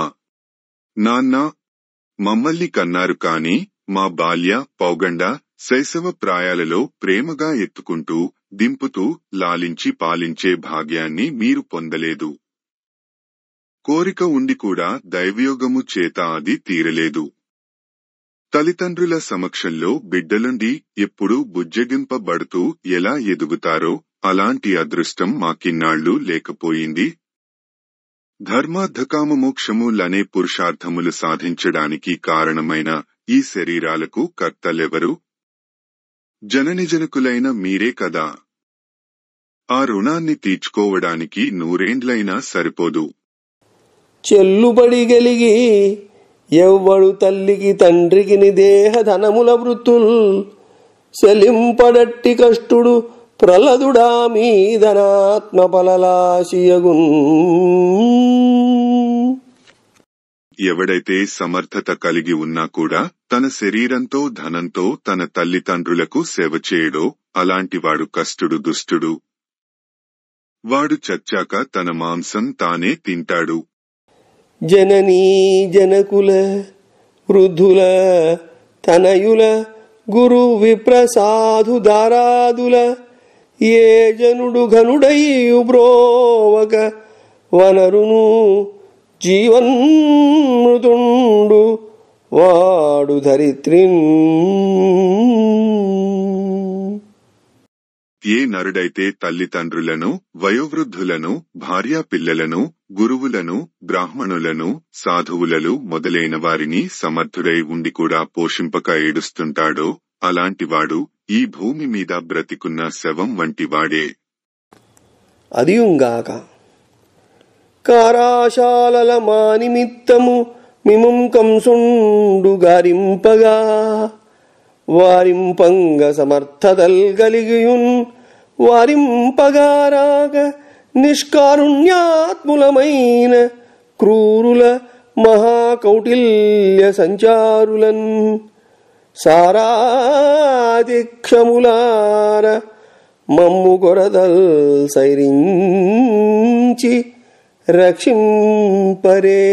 నాన్న మమ్మల్ని కన్నారు కాని మా బాల్య పౌగండ శైశవ ప్రాయాలలో ప్రేమగా ఎత్తుకుంటూ దింపుతూ లాలించి పాలించే భాగ్యాన్ని మీరు పొందలేదు. కోరిక ఉండి కూడా దైవయోగము చేత అది తీరలేదు. తల్లిదండ్రుల సమక్షంలో బిడ్డలుండి ఎప్పుడూ బుజ్జగింపబడుతూ ఎలా ఎదుగుతారో అలాంటి అదృష్టం మాకిన్నాళ్లు లేకపోయింది. ధర్మార్థకామమోక్షములనే పురుషార్థములు సాధించడానికి కారణమైన ఈ శరీరాలకు కర్తలెవరు? జననిజనకులైన మీరే కదా. ఆ రుణాన్ని తీర్చుకోవడానికి 100 సరిపోదు. చెల్లుబడి గలిగి ఎవ్వడు తల్లికి తండ్రికి దేహ ధనముల వృత్తుల్ సెలింపడట్టి కష్టుడు ప్రలదుడా మీదనాత్మ పలలాశియగున్. ఎవడైతే సమర్థత కలిగి ఉన్నా కూడా తన శరీరంతో ధనంతో తన తల్లిదండ్రులకు సేవ చేయడో అలాంటివాడు కష్టుడు దుష్టుడు. వాడు చచ్చాక తన మాంసం తానే తింటాడు. జననీ జనకుల వృద్ధుల తనయుల గురు విప్రసాధు దారాదుల ఏ జనుడు ఘనుడయ్యు బ్రోవక వనరును జీవన్మృతుండు వాడు ధరిత్రిన్. ఏ నరుడైతే తల్లిదండ్రులను వయోవృద్ధులను భార్యా పిల్లలను గురువులను బ్రాహ్మణులను సాధువులను మొదలైన వారిని సమర్థుడై ఉండి కూడా పోషింపక ఏడుస్తుంటాడో అలాంటివాడు ఈ భూమి మీద బ్రతికున్న శవం వంటివాడే. అదియుంగాక కారాశాలల మా నిమిత్తము మిముం కంసుండు గారింపగా వారింపంగ సమర్థతల్ గలిగియున్ వారింపగారాక నిష్కారుణ్యాత్ములమైన క్రూరుల మహాకౌటిల్య సంచారులన్ సారాదిక్షములార మమ్ము కొరదల్ సైరించి రక్షింపరే.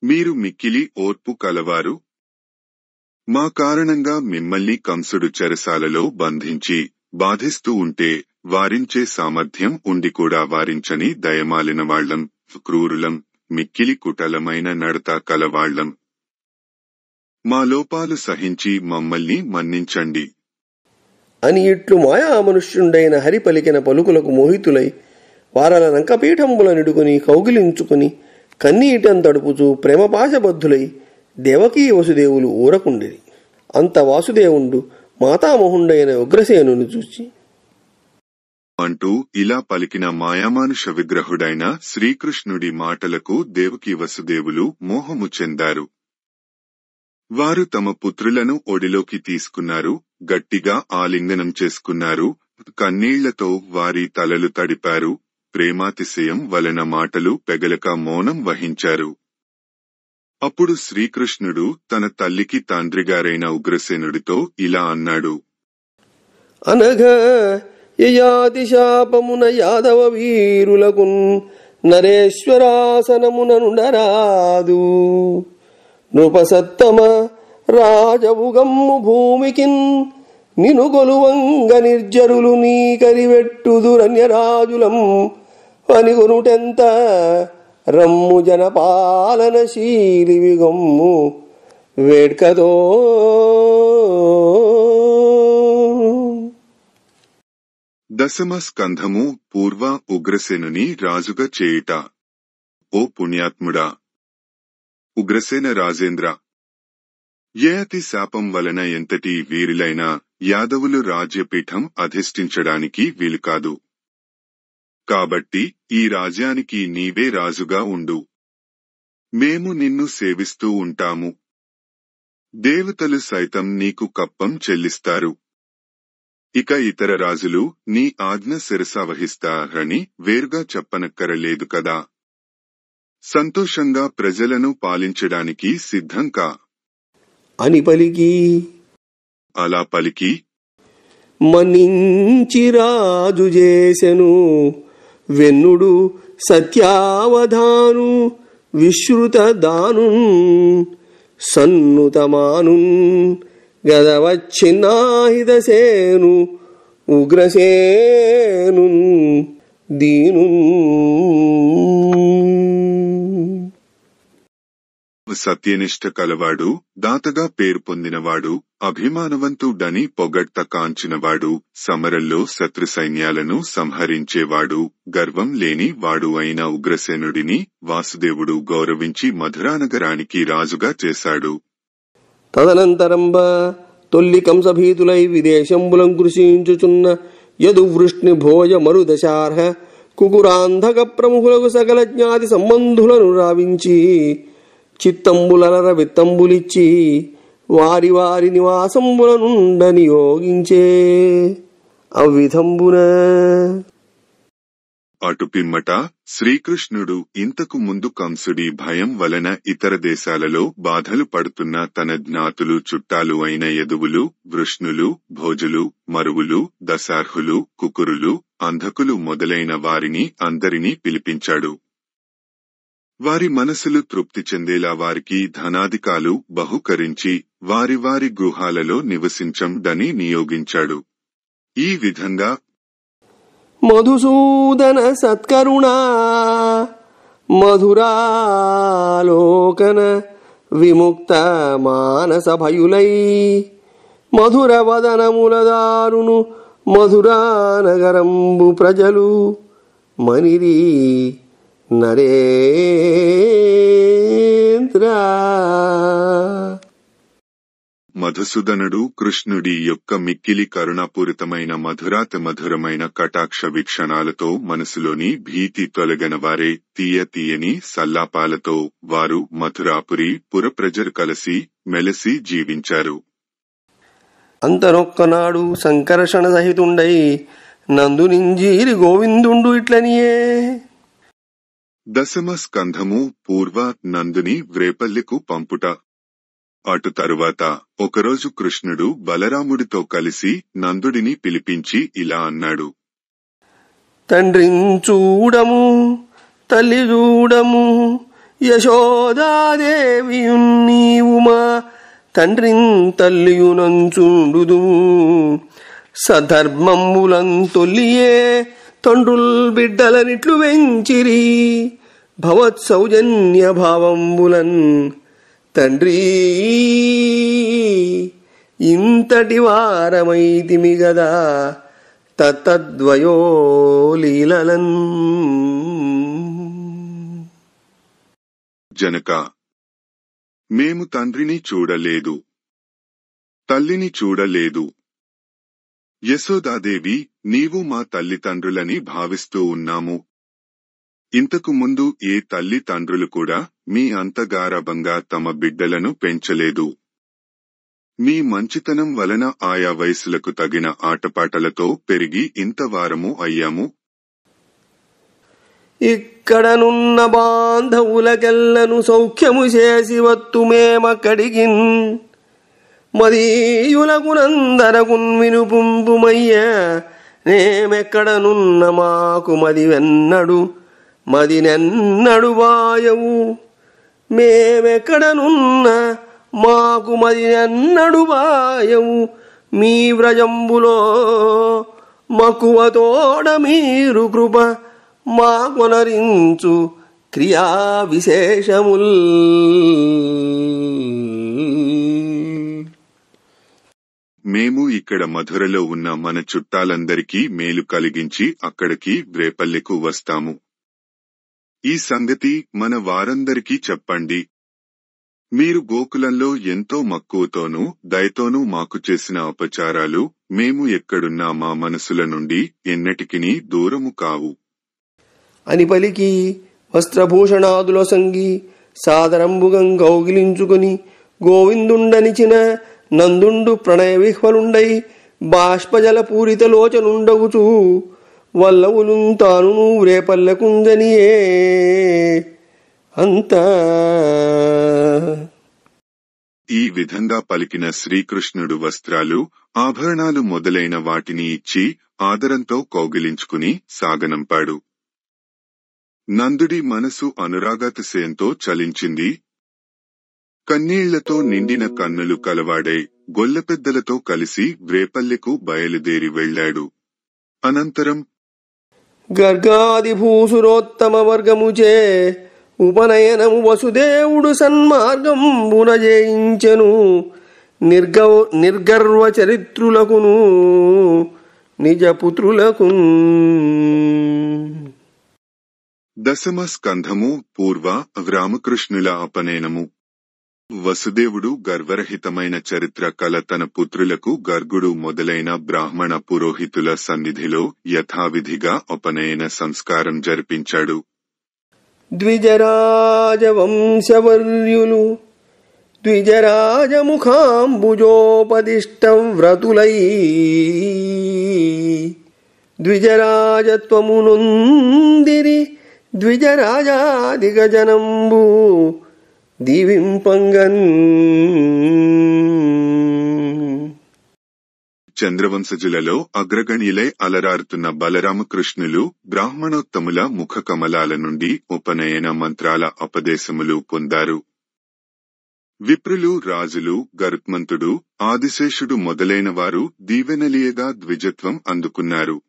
మీరు మిక్కిలి ఓర్పు కలవారు. మా కారణంగా మిమ్మల్ని కంసుడు చెరసాలలో బంధించి బాధిస్తూ ఉంటే వారించే సామర్థ్యం ఉండి కూడా వారించని దయమాలిన వాళ్లం, క్రూరులం, మిక్కిలి కుటలమైన నడత కలవాళ్లం. మా లోపాలు సహించి మమ్మల్ని మన్నించండి అని ఇట్లు మాయా మనుష్యుండైన హరి పలికిన పలుకులకు మోహితులై వారల లంకపీఠంబుల నిడుకుని కౌగిలించుకుని కన్నీటం తడుపుచూ ప్రేమపాశబద్ధులై దేవకీ వసుదేవులు ఊరకుండిరి. అంత వాసుదేవుండు మాతామోహుండైన ఉగ్రసేనుని చూచి అంటూ ఇలా పలికిన మాయామానుష విగ్రహుడైన శ్రీకృష్ణుడి మాటలకు దేవకీ వసుదేవులు మోహము చెందారు. వారు తమ పుత్రులను ఒడిలోకి తీసుకున్నారు, గట్టిగా ఆలింగనం చేసుకున్నారు, కన్నీళ్లతో వారి తలలు తడిపారు, ప్రేమాతిశయం వలన మాటలు పెగలక మౌనం వహించారు. అప్పుడు శ్రీకృష్ణుడు తన తల్లికి తండ్రిగారైన ఉగ్రసేనుడితో ఇలా అన్నాడు. అనగా యయాతిశాపమున యాదవ వీరులకున్ నరేశ్వరాసనమున నుండరాదు. నృపసత్తమ రాజవుగమ్ము భూమికిన్ నిను గొలువంగ నిర్జరులు నీ కరివెట్టుదురన్యరాజులం అనిగొనుటెంత రమ్ము జనపాలనశీలి విగమ్ము వేడ్కదో. దశమ స్కంధము పూర్వ ఉగ్రసేనుని రాజుగా చేయుట. ఓ పుణ్యాత్ముడా, ఉగ్రసేన రాజేంద్ర, యయతి శాపం వలన ఎంతటి వీరులైనా యాదవులు రాజ్యపీఠం అధిష్ఠించడానికి వీలుకాదు. కాబట్టి ఈ రాజ్యానికి నీవే రాజుగా ఉండు. మేము నిన్ను సేవిస్తూ ఉంటాము. దేవతలు సైతం నీకు కప్పం చెల్లిస్తారు. ఇక ఇతర రాజులు నీ ఆజ్ఞ శిరసావహిస్తారని వేరుగా చెప్పనక్కరలేదు కదా. సంతోషంగా ప్రజలను పాలించడానికి సిద్ధంకా అని పలికి, అలా పలికి మన్నించి రాజు చేసెను వెన్నుడు సత్యావధాను విశ్రుత దాను సన్నుతమాను గదవచ్చిన్నాహితసేను ఉగ్రసేను దీను. సత్యనిష్ట కలవాడు, దాతగా పేరు పొందినవాడు, అభిమానవంతుడని పొగడ్త కాంచినవాడు, సమరంలో శత్రు సైన్యాలను సంహరించేవాడు, గర్వం లేని వాడు అయిన ఉగ్రసేనుడిని వాసుదేవుడు గౌరవించి మధురానగరానికి రాజుగా చేశాడు. తదనంతరంబ తొల్లి కంసభీతులై విదేశంబులం కృషించుచున్న యదువృష్ణి భోజ మరుదశార్హ కుకురాంధక ప్రముఖులకు సకల జ్ఞాతి సంబంధులను రావించి చిత్తంబులర విత్తంబులిచ్చి వారి వారి నివాసంబులనుండ నియోగించే అవిధంబున. అటు పిమ్మట శ్రీకృష్ణుడు ఇంతకు ముందు కంసుడి భయం వలన ఇతర దేశాలలో బాధలు పడుతున్న తన జ్ఞాతులు చుట్టాలు అయిన యదువులు, వృష్ణులు, భోజులు, మరువులు, దశార్హులు, కుకురులు, అంధకులు మొదలైన వారిని అందరినీ పిలిపించాడు. వారి మనసులు తృప్తి చెందేలా వారికి ధనాధికాలు బహుకరించి వారి వారి గృహాలలో నివసించండని నియోగించాడు. ఈ విధంగా మధుసూదన సత్కరుణా మధురాలోకన విముక్త మానస భయులై మధుర వదనములదారును మధురానగరంబు ప్రజలు మనిరి నరేంద్ర. మధుసూదనుడు కృష్ణుడి యొక్క మిక్కిలి కరుణాపూరితమైన మధురాతి మధురమైన కటాక్ష వీక్షణాలతో మనసులోని భీతి తొలగనవారే తీయ తీయని సల్లాపాలతో వారు మధురాపురి పురప్రజలు కలిసి మెలసి జీవించారు. అంతనొక్కనాడు సంకర్షణ సహితుండై నందునింజీరి గోవిందుండు ఇట్లనియే. దశమ స్కంధము పూర్వ నందుని వ్రేపల్లెకు పంపుట. అటు తరువాత ఒకరోజు కృష్ణుడు బలరాముడితో కలిసి నందుడిని పిలిపించి ఇలా అన్నాడు. తండ్రిని చూడము, తల్లి చూడము, యశోదాదేవియు నీవు మా తండ్రిన్ తల్లియునంచుండుదు. సధర్మంబులం తొల్లియే తండ్రుల్ బిడ్డలనిట్లు వెంచిరి. భవత్ సౌజన్య భావంబులన్ తండ్రి ఇంతటి వారమైతిమి గదా తత్తద్వయో లీలలన్. జనక, మేము తండ్రిని చూడలేదు, తల్లిని చూడలేదు. యశోదాదేవి, నీవు మా తల్లిదండ్రులని భావిస్తూ ఉన్నాము. ఇంతకు ముందు ఏ తల్లిదండ్రులు కూడా మీ అంత గారాబంగా తమ బిడ్డలను పెంచలేదు. మీ మంచితనం వలన ఆయా వయసులకు తగిన ఆటపాటలతో పెరిగి ఇంతవారము అయ్యాము. ఇక్కడనున్న బాంధవులకెల్లను సౌఖ్యము చేసి వత్తుమేమక్కడికిన్ మదీయులకునందరకున్ వినుపుంపుమయ్యా. నేమెక్కడనున్న మాకు మదివెన్నడు మదినెన్నడు వాయవు. మేమెక్కడనున్న మాకు మదినెన్నడు వాయవు. మీ వ్రజంబులో మక్కువతోడ మీరు కృప మా కొనరించు క్రియా విశేషముల్. మేము ఇక్కడ మధురలో ఉన్న మన చుట్టాలందరికీ మేలు కలిగించి అక్కడికి రేపల్లెకు వస్తాము. ఈ సంగతి మన వారందరికీ చెప్పండి. మీరు గోకులంలో ఎంతో మక్కువతోనూ దయతోనూ మాకు చేసిన అపచారాలు మేము ఎక్కడున్నా మా మనసుల నుండి ఎన్నటికినీ దూరము కావు అని పలికి వస్త్రభూషణాదుల సంగి సాదరంబుగం కౌగిలించుకుని గోవిందుండనిచిన నందుండు ప్రణయ విహ్వలుండై బాష్పజల పూరిత లోచనుండగుచూ వల్లవులు తాను రేపల్లెకుందనియే అంతా. ఈ విధంగా పలికిన శ్రీకృష్ణుడు వస్త్రాలు, ఆభరణాలు మొదలైన వాటిని ఇచ్చి ఆదరంతో కౌగిలించుకుని సాగనంపాడు. నందుడి మనసు అనురాగాతిశయంతో చలించింది. కన్నీళ్లతో నిండిన కన్నులు కలవాడై గొల్లపెద్దలతో కలిసి రేపల్లెకు బయలుదేరి వెళ్లాడు. అనంతరం గర్గాది భూసురోత్తమ వర్గముచే ఉపనయనము వసుదేవుడు సన్మార్గంబున జయించెను. నిర్గర్వ చరిత్రులకును నిజపుత్రులకు. దశమ స్కంధము పూర్వ రామకృష్ణుల అపనయనము. వసుదేవుడు గర్వరహితమైన చరిత్ర కల తన పుత్రులకు గర్గుడు మొదలైన బ్రాహ్మణ పురోహితుల సన్నిధిలో యథావిధిగా ఉపనయన సంస్కారం జరిపించాడు. ద్విజరాజవంశవర్యులు ద్విజరాజముఖాంబుజోపదిష్ట వ్రతులై ద్విజరాజత్వమునొందిరి ద్విజరాజాదిగజనంబు దీవింపంగన్. చంద్రవంశజులలో అగ్రగణ్యులై అలరారుతున్న బలరామకృష్ణులు బ్రాహ్మణోత్తముల ముఖ కమలాల నుండి ఉపనయన మంత్రాల ఉపదేశములు పొందారు. విప్రులు, రాజులు, గరుత్మంతుడు, ఆదిశేషుడు మొదలైన వారు దీవెనలీయగా ద్విజత్వం అందుకున్నారు.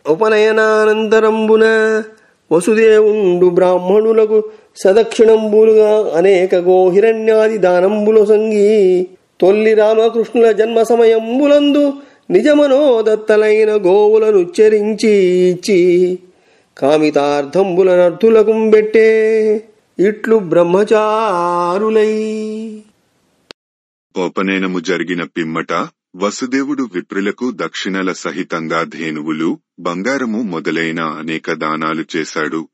ఉపనయనానంతరంబున వసుదేవుండు బ్రాహ్మణులకు సదక్షిణంబులుగా అనేక గోహిరణ్యాది దానంబుల సంగి తొల్లి రామకృష్ణుల జన్మ సమయంబులందు నిజమనోదత్తలైన గోవులనుచ్చరించి ఇచ్చి కామితార్థంబులనర్థులకు బెట్టే. ఇట్లు బ్రహ్మచారులై. ఉపనయనము జరిగిన పిమ్మట వసుదేవుడు విప్రులకు దక్షిణల సహితంగా ధేనువులు, బంగారము మొదలైన అనేక దానాలు చేశాడు.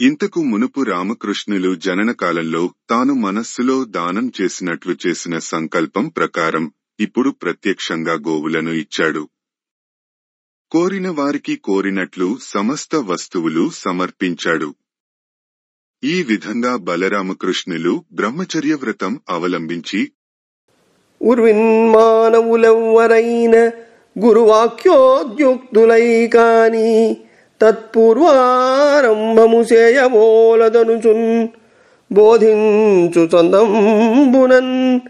ఇంతకు మునుపు రామకృష్ణులు జననకాలంలో తాను మనస్సులో దానం చేసినట్లు చేసిన సంకల్పం ప్రకారం ఇప్పుడు ప్రత్యక్షంగా గోవులను ఇచ్చాడు. కోరిన వారికి కోరినట్లు సమస్త వస్తువులు సమర్పించాడు. ఈ విధంగా బలరామకృష్ణులు బ్రహ్మచర్య వ్రతం అవలంబించి ఉర్విన్మానవులెవ్వరైన గురువాక్యోద్యుక్తులై కాని తత్పూర్వారంభము చేయబోలదనుచున్ బోధించు చందంబునన్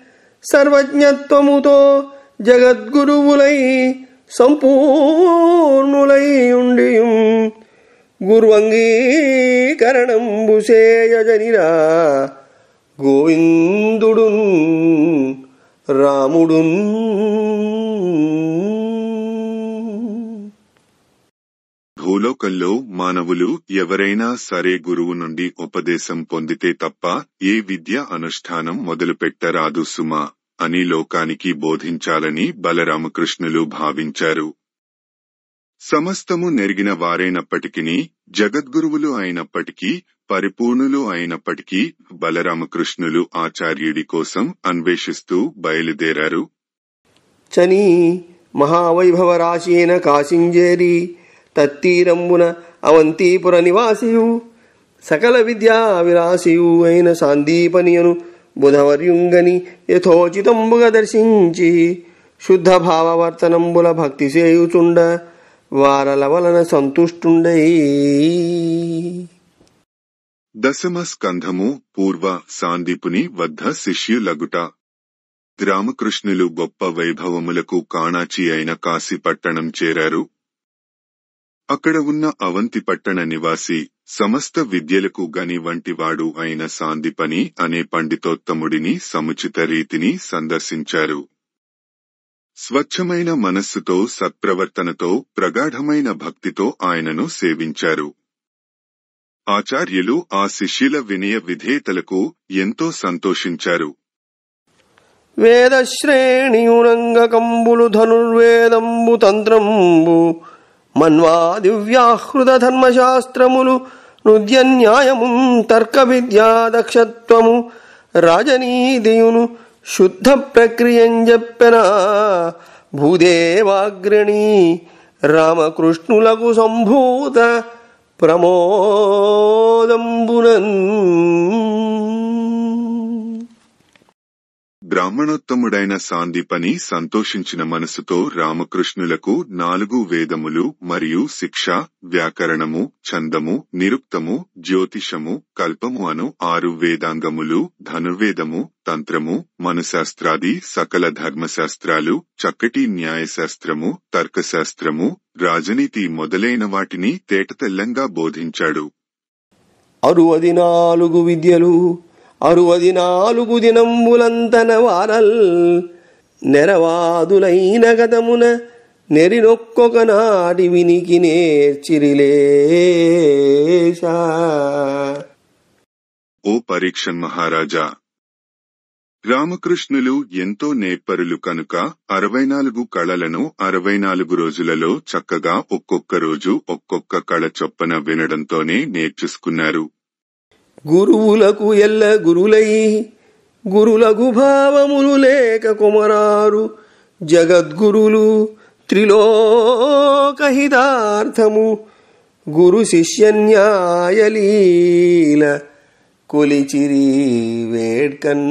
సర్వజ్ఞత్వముతో జగద్గురువులై సంపూర్ణులై ఉండియుం గురువంగీకరణంబు చేయజనిరా గోవిందుడున్ రాముడున్. భూలోకంలో మానవులు ఎవరైనా సరే గురువు నుండి ఉపదేశం పొందితే తప్ప ఏ విద్య అనుష్ఠానం మొదలుపెట్టరాదు సుమా అని లోకానికి బోధించాలని బలరామకృష్ణులు భావించారు. సమస్తము నెరిగిన వారైనప్పటికీ, జగద్గురువులు అయినప్పటికీ, పరిపూర్ణులు అయినప్పటికీ బలరామకృష్ణులు ఆచార్యుడి కోసం అన్వేషిస్తూ బయలుదేరారు. చని మహావైభవ రాశియైన కాశింజేరి తత్తీరంబున అవంతిపుర నివాసియు సకల విద్యా విలాసియు అయిన సాందీపనియను బుధవర్యుంగని యథోచితంబుగా దర్శించి శుద్ధ భావవర్తనంబుల భక్తి సేయుచుండ వారల వలన సంతుష్టుండై. దశమ స్కంధము పూర్వ సాందీపుని వద్ద శిష్యులగుట. రామకృష్ణులు గొప్ప వైభవములకు కాణాచి అయిన కాశీపట్టణం చేరారు. అక్కడ ఉన్న అవంతి పట్టణ నివాసి సమస్త విద్యలకు గని వంటివాడు అయిన సాందీపని అనే పండితోత్తముడిని సముచిత రీతిని సందర్శించారు. స్వచ్ఛమైన మనస్సుతో సత్ప్రవర్తనతో ప్రగాఢమైన భక్తితో ఆయనను సేవించారు. ఆచార్యులు ఆ శిష్యుల వినయ విధేయతలకు ఎంతో సంతోషించారు. వేదశ్రేణియునంగకంబులు ధనుర్వేదంబు తంత్రంబు మన్వాదివ్యాహృత ధర్మశాస్త్రములు నృద్యన్యాయము తర్క విద్యా దక్షత్వము రాజనీతియును శుద్ధ ప్రక్రియం చెప్పెన భూదేవాగ్రణి రామకృష్ణులకు సంభూత ప్రమోదంబునన్. బ్రాహ్మణోత్తముడైన సాందీపని సంతోషించిన మనసుతో రామకృష్ణులకు 4 వేదములు మరియు శిక్ష, వ్యాకరణము, ఛందము, నిరుక్తము, జ్యోతిషము, కల్పము అను 6 వేదాంగములు, ధనుర్వేదము, తంత్రము, మనుశాస్త్రాది సకల ధర్మశాస్త్రాలు, చక్కటి న్యాయశాస్త్రము, తర్కశాస్త్రము, రాజనీతి మొదలైన వాటిని తేటతెల్లంగా బోధించాడు. 64 విద్యలు 64 దినంబులంతన వారల్ నెరవాదులైన గతమున నెరినొక్కొక నాటి వినికి నేర్చిరిలేశా. ఓ పరీక్షన్ మహారాజా, రామకృష్ణులు ఎంతో నేర్పరులు కనుక 64 కళలను 64 రోజులలో చక్కగా ఒక్కొక్క రోజు ఒక్కొక్క కళ చొప్పున వినడంతోనే నేర్చుకున్నారు. గురువులకు ఎల్ల గురులై గురులకు భావములు లేక కుమరారు జగద్గురులు త్రిలోకహితార్థము గురు శిష్యన్యాయలీల కొలిచిరి వేడ్కన్.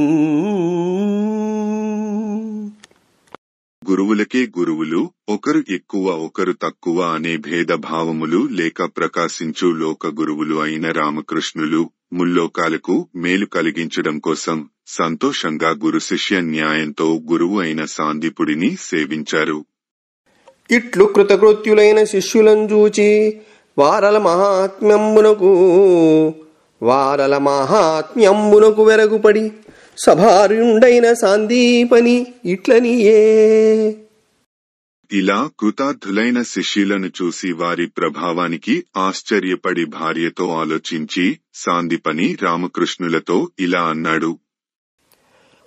గురువులకే గురువులు, ఒకరు ఎక్కువ ఒకరు తక్కువ అనే భేదభావములు లేక ప్రకాశించు లోక గురువులు అయిన రామకృష్ణులు ముల్లోకాలకు మేలు కలిగించడం కోసం సంతోషంగా గురు శిష్య న్యాయంతో గురువు అయిన సాందీపుడిని సేవించారు. ఇట్లు కృతకృత్యులైన శిష్యులను చూచి వారల మహాత్మ్యంబునకు వెరగుపడి సభార్యుండైన సాందీపని ఇట్లనియే. ఇలా కృతార్థులైన శిష్యులను చూసి వారి ప్రభావానికి ఆశ్చర్యపడి భార్యతో ఆలోచించి సాందీపని రామకృష్ణులతో ఇలా అన్నాడు.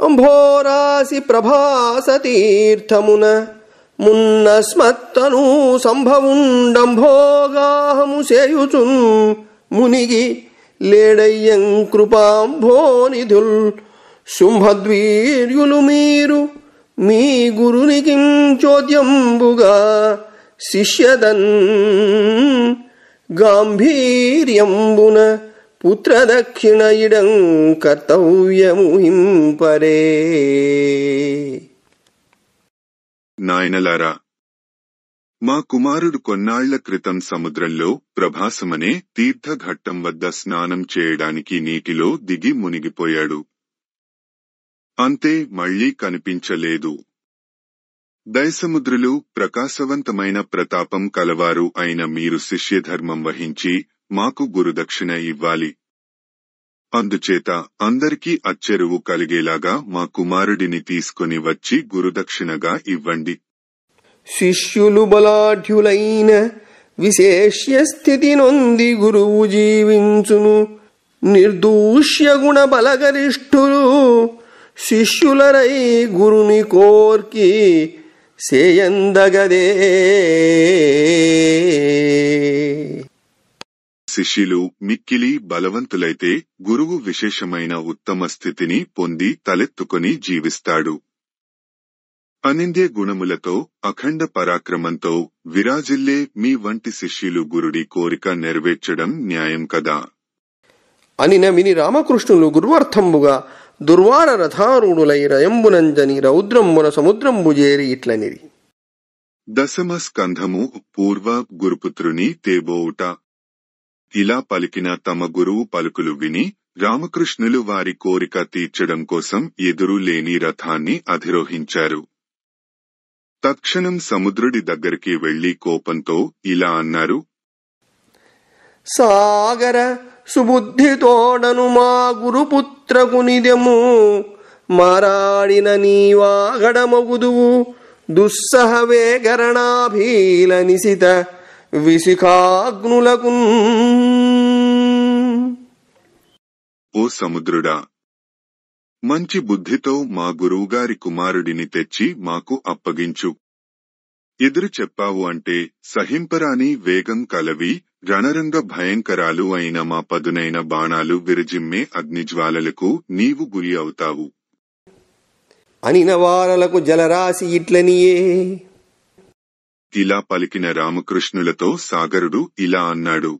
అంభోరాసి ప్రభాసతీర్థమున మున్నస్మత్తను సంభవుండంభోగాహము సేయుచున్ మునిగి లేడయ్యం కృపాంభోనిధుల్ శుంభద్వీర్యులు మీరు మీ గురునికి చోద్యంబుగా శిష్యదన్ గాంభీర్యంబున పుత్రదక్షిణ ఇడం కర్తవ్యము హింపరే. నాయనలారా, మా కుమారుడు కొన్నాళ్ల క్రితం సముద్రంలో ప్రభాసమనే తీర్థఘట్టం వద్ద స్నానం చేయడానికి నీటిలో దిగి మునిగిపోయాడు. అంతే, మళ్లీ కనిపించలేదు. దయసముద్రులు ప్రకాశవంతమైన ప్రతాపం కలవారు అయిన మీరు శిష్యధర్మం వహించి మాకు గురుదక్షిణ ఇవ్వాలి. అందుచేత అందరికీ అచ్చెరువు కలిగేలాగా మా కుమారుడిని తీసుకుని వచ్చి గురుదక్షిణగా ఇవ్వండి. శిష్యులు బలాఢ్యులైన విశేష్య స్థితి నొంది గురువు జీవించును నిర్దూష్య గుణ బలగరిష్ఠులు శిష్యులరై గురుని కోర్కి సేయందగదే. శిష్యులు మిక్కిలి బలవంతులైతే గురువు విశేషమైన ఉత్తమ స్థితిని పొంది తలెత్తుకొని జీవిస్తాడు. అనింద్య గుణములతో అఖండ పరాక్రమంతో విరాజిల్లే మీ వంటి శిష్యులు గురుడి కోరిక నెరవేర్చడం న్యాయం కదా అని నమిని రామకృష్ణులు గురువార్థంబుగా దుర్వార రథారూఢులై రయంబునంజని రౌద్రంబున సముద్రంబు చేరి ఇట్లనిరి. దశమ స్కంధము పూర్వ గురుపుత్రుని తేబోవుట. ఇలా పలికిన తమ గురువు పలుకులు విని రామకృష్ణులు వారి కోరిక తీర్చడం కోసం ఎదురు లేని రథాన్ని అధిరోహించారు. తక్షణం సముద్రుడి దగ్గరికి వెళ్లి కోపంతో ఇలా అన్నారు. సాగర సుబుద్ధితోడను మా గురుపుత్రకు నిదెము మారాడిన నీవాగడమగుదువు దుస్సహ వేగరణాభీల నిశిత విశిఖాగ్నులకు. ఓ సముద్రుడా, మంచి బుద్ధితో మా గురువుగారి కుమారుడిని తెచ్చి మాకు అప్పగించు. ఎదురు చెప్పావు అంటే సహింపరాని వేగం కలవి రణరంగ భయంకరాలు అయిన మా పదునైన బాణాలు విరజిమ్మే అగ్నిజ్వాలలకు నీవు గురి అవుతావు. అనిన వారలకు జలరాశి ఇట్లనియే. ఇలా పలికిన రామకృష్ణులతో సాగరుడు ఇలా అన్నాడు.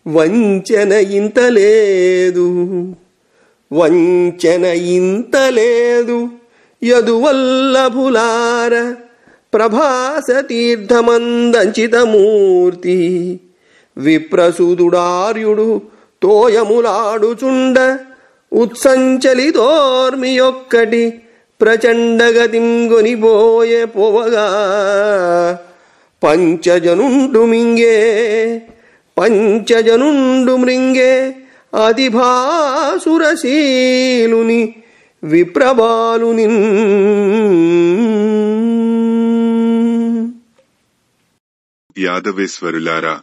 వంచన ఇంతలేదు, వంచన ఇంతలేదు యదువల్లభులార ప్రభాస తీర్థమందంచితమూర్తి విప్రసూదుడార్యుడు తోయములాడుచుండ ఉత్సంచలితోర్మియొక్కటి ప్రచండగతింగొనిపోయే పోవగా పంచజనుండు మృంగే అతిభాసురశీలుని విప్రబాలుని. యాదవేశ్వరులారా,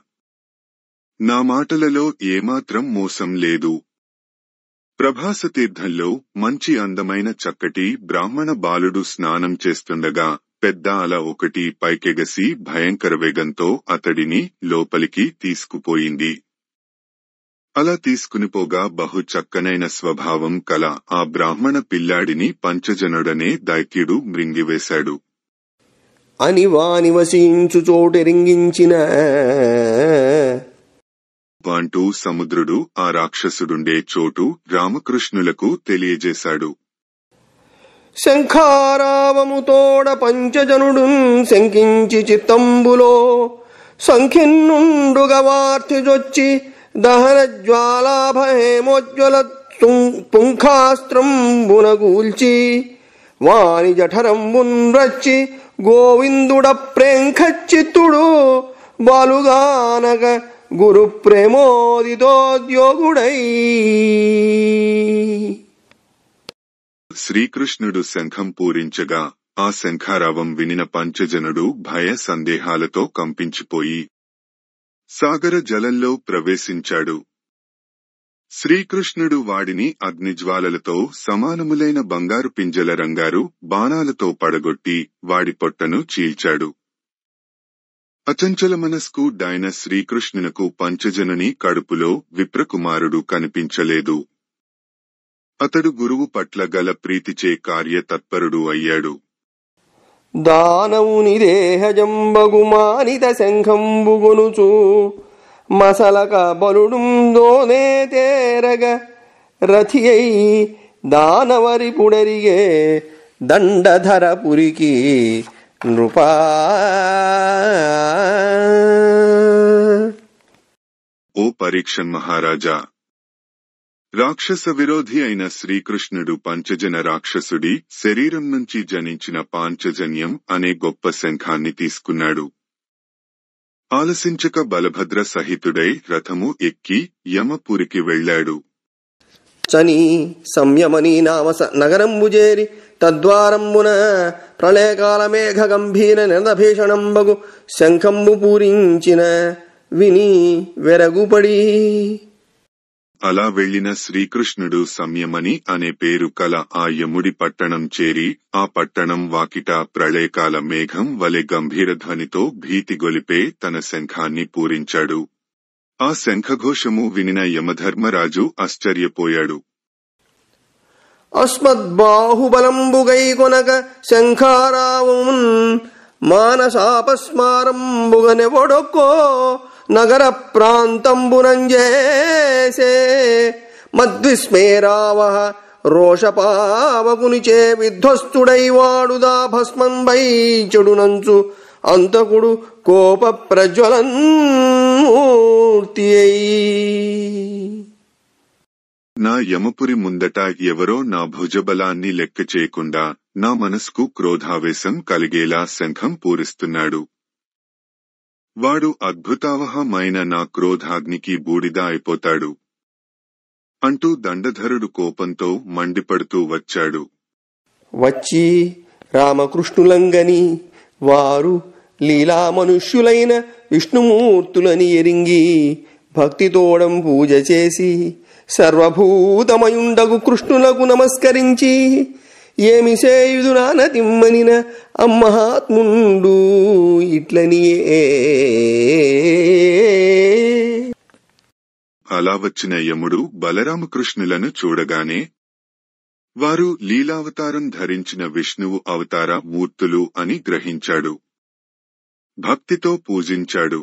నా మాటలలో ఏమాత్రం మోసం లేదు. ప్రభాస తీర్థంలో మంచి అందమైన చక్కటి బ్రాహ్మణ బాలుడు స్నానం చేస్తుండగా పెద్ద అల ఒకటి పైకెగసి భయంకర వేగంతో అతడిని లోపలికి తీసుకుపోయింది. అలా తీసుకునిపోగా బహు చక్కనైన స్వభావం కల ఆ బ్రాహ్మణ పిల్లాడిని పంచజనుడనే దైత్యుడు మృంగివేశాడు. అని వానివసించు చోటెరింగించిన అంటూ సముద్రుడు ఆ రాక్షసుడుండే చోటు రామకృష్ణులకు తెలియజేశాడు. శంఖారావముతోడ పంచజనుడు శంకించి చిత్తంబులో సంఖిన్నుండుగా వార్తిజొచ్చి దహన జ్వాలాభేమోజ్వల పుంఖాస్త్రంబునగూల్చి వాని జఠరంబున్ రచ్చి గోవిందుడ ప్రేంఖచ్చిత్తుడు బాలుగానగ గురు ప్రేమోదితోద్యోగుడై. శ్రీకృష్ణుడు శంఖం పూరించగా ఆ శంఖారావం వినిన పంచజనుడు భయ సందేహాలతో కంపించిపోయి సాగర జలంలో ప్రవేశించాడు. శ్రీకృష్ణుడు వాడిని అగ్నిజ్వాలలతో సమానములైన బంగారు పింజల రంగారు బాణాలతో పడగొట్టి వాడి పొట్టను చీల్చాడు. అచంచల మనస్కు డైన శ్రీకృష్ణునకు పంచజనుని కడుపులో విప్రకుమారుడు కనిపించలేదు. అతడు గురువు పట్ల గల ప్రీతిచే కార్యతత్పరుడు అయ్యాడు. దానవుని దేహజంబగుమానిత శంఖంబుగొనుచు మసలక బలుడుందోనే తేరగ రథియై దానవరి పుడరిగే దండధరపురికి నృపా. ఓ పరీక్షన్ మహారాజా, రాక్షస విరోధి అయిన శ్రీకృష్ణుడు పంచజన రాక్షసుడి శరీరం నుంచి జనించిన పాంచజన్యం అనే గొప్ప శంఖాన్ని తీసుకున్నాడు. ఆలసించక బలభద్ర సహితుడై రథము ఎక్కి యమపురికి వెళ్లాడు. చని సంయమని నామ నగరంబుజేరి తద్వారంబున ప్రళయకాల మేఘ గంభీర నిరదభీషణంబగు శంఖంబు పూరించిన విని వెరగుపడి. అలా వెళ్లిన శ్రీకృష్ణుడు సంయమని అనే పేరు కల ఆ యముడి పట్టణం చేరి ఆ పట్టణం వాకిట ప్రళయకాల మేఘం వలె గంభీర ధ్వనితో భీతిగొలిపే తన శంఖాన్ని పూరించాడు. ఆ శంఖఘోషము వినిన యమధర్మరాజు ఆశ్చర్యపోయాడు. అస్మద్బాహుబలంబుగై కొనక శంఖారావమున్ మానసాపస్మారంబుగనెవడొక్కో నగర ప్రాంతంబునంజేసే మద్విస్మేరావహ రోషపావకునిచే విధ్వస్తుడై వాడుదా భస్మంబై చెడునంచు అంతకుడు కోప ప్రజ్వలన్మూర్తి అయి. నా యమపురి ముందట ఎవరో నా భుజబలాన్ని లెక్క చేయకుండా నా మనస్కు క్రోధావేశం కలిగేలా శంఖం పూరిస్తున్నాడు. వాడు అద్భుతావహమైన నా క్రోధాగ్నికి బూడిద అయిపోతాడు అంటూ దండధరుడు కోపంతో మండిపడుతూ వచ్చాడు. వచ్చి రామకృష్ణులంగని వారు లీలా మనుష్యులైన విష్ణుమూర్తులని ఎరింగి భక్తితోడం పూజ చేసి సర్వభూతమయుండగు కృష్ణులకు నమస్కరించి ఏమి సేయుదు నానతిమ్మనిన అమ్మహాత్ముండు ఇట్లనియే. అలా వచ్చిన యముడు బలరామకృష్ణులను చూడగానే వారు లీలావతారం ధరించిన విష్ణువు అవతార మూర్తులు అని గ్రహించాడు. భక్తితో పూజించాడు.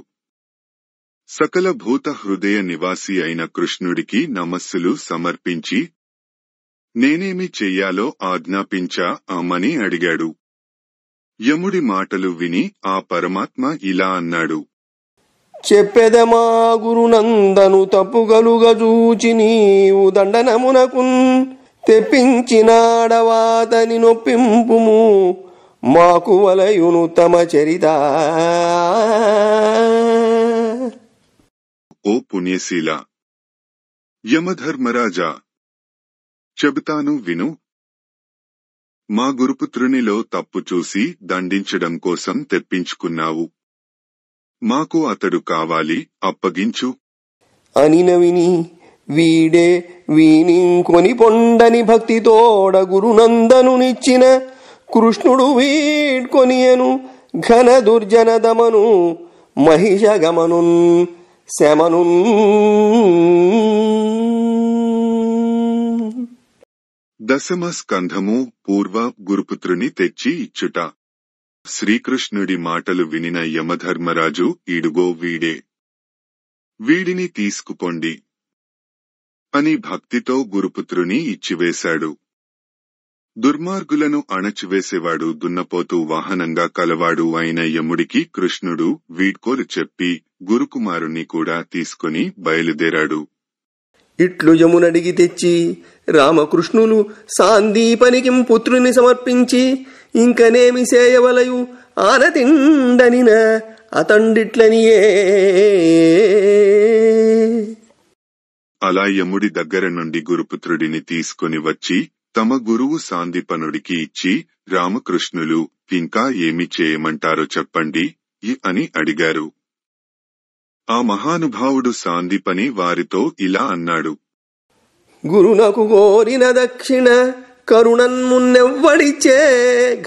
సకల భూత హృదయ నివాసి అయిన కృష్ణుడికి నమస్సులు సమర్పించి నేనేమి చెయ్యాలో ఆజ్ఞాపించా అమ్మని అడిగాడు. యముడి మాటలు విని ఆ పరమాత్మ ఇలా అన్నాడు. చెప్పెదమా గురునందను తప్పుగలుగ చూచి నీవు దండనమునకున్ తెప్పించినాడవాతని నొప్పింపుము మాకు వలయును తమ చరిత. ఓ పుణ్యశీల, యమధర్మరాజా, చెబుతాను విను. మా గురుపుత్రునిలో తప్పు చూసి దండించడం కోసం తెప్పించుకున్నావు. మాకు అతడు కావాలి, అప్పగించు అనిన విని వీడే వీనింకొని పొండని భక్తితోడ గురునందనునిచ్చిన కృష్ణుడు వీడ్కొనియను ఘన దుర్జన దమను మహిషగమనున్ శమనున్. దశమ స్కంధము పూర్వ గురుపుత్రుని తెచ్చి ఇచ్చుట. శ్రీకృష్ణుడి మాటలు వినిన యమధర్మరాజు ఇడుగో వీడే, వీడిని తీసుకుపోండి అని భక్తితో గురుపుత్రుని ఇచ్చివేశాడు. దుర్మార్గులను అణచివేసేవాడు దున్నపోతు వాహనంగా కలవాడు అయిన యముడికి కృష్ణుడు వీడ్కోలు చెప్పి గురుకుమారుణ్ణి కూడా తీసుకుని బయలుదేరాడు. ఇట్లు యమునడిగి తెచ్చి రామకృష్ణులు సాందీపనికిం పుత్రుని సమర్పించి ఇంకనేమి సేయవలయు ఆనతిండనిన అతండిట్లనియే. అలా యముడి దగ్గర నుండి గురుపుత్రుడిని తీసుకుని వచ్చి తమ గురువు సాందీపనుడికి ఇచ్చి రామకృష్ణులు ఇంకా ఏమి చేయమంటారో చెప్పండి అని అడిగారు. ఆ మహానుభావుడు సాందీపని వారితో ఇలా అన్నాడు. గురునకు కోరిన దక్షిణ కరుణన్మున్నెవ్వడిచ్చే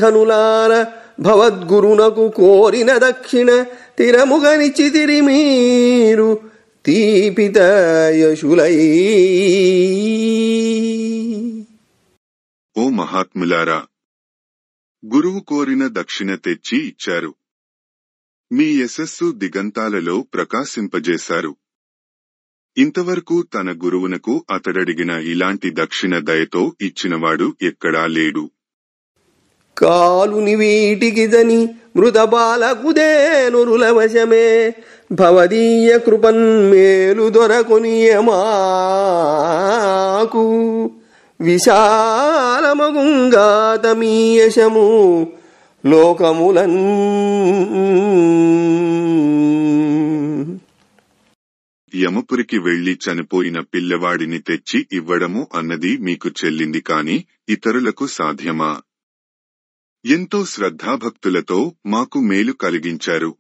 ఘనులార భవద్గురునకు కోరిన దక్షిణ తిరముగనిచితిరి మీరు తీపిత యశులై. ఓ మహాత్ములారా, గురువు కోరిన దక్షిణ తెచ్చి ఇచ్చారు. మీ యశస్సు దిగంతాలలో ప్రకాశింపజేశారు. ఇంతవరకు తన గురువునకు అతడడిగిన ఇలాంటి దక్షిణ దయతో ఇచ్చినవాడు ఎక్కడా లేడు. కాలుని వీటికిదని మృత బాలకుదేనురుల వశమే భవదీయ కృపన్మేలు దొరకొనియమాకు విశాలమగుంగాతమీయశము లోకములన్. యమపురికి వెళ్లి చనిపోయిన పిల్లవాడిని తెచ్చి ఇవ్వడము అన్నది మీకు చెల్లింది కాని ఇతరులకు సాధ్యమా? ఎంతో శ్రద్ధాభక్తులతో మాకు మేలు కలిగించారు.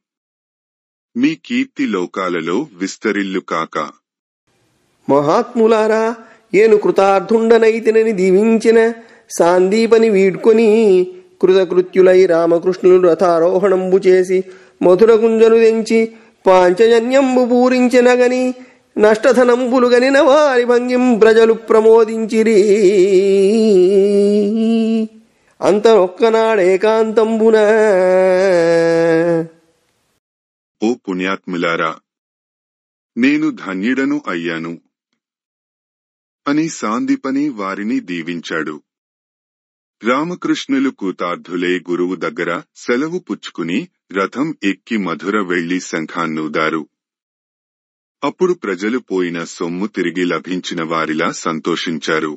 మీ కీర్తి లోకాలలో విస్తరిల్లు కాక. మహాత్ములారా, ఏను కృతార్థుండనైతినని దీవించిన సాందీపని వీడ్కొని కృతకృత్యులై రామకృష్ణులు రథారోహణంబు చేసి మధురకుంజను తెంచి పాంచజన్యంబు పూరించినగని నష్టధనంబులు గనిన వారి భంగిం ప్రజలు ప్రమోదించిరి. అంతరొక్కనాడేకాంతంబున. ఓ పుణ్యాత్ములారా, నేను ధన్యుడను అయ్యాను అని సాందీపని వారిని దీవించాడు. రామకృష్ణులు కృతార్థులే గురువు దగ్గర సెలవు పుచ్చుకుని రథం ఎక్కి మధుర వెళ్లి శంఖాన్నూదారు. అప్పుడు ప్రజలు పోయిన సొమ్ము తిరిగి లభించిన వారిలా సంతోషించారు.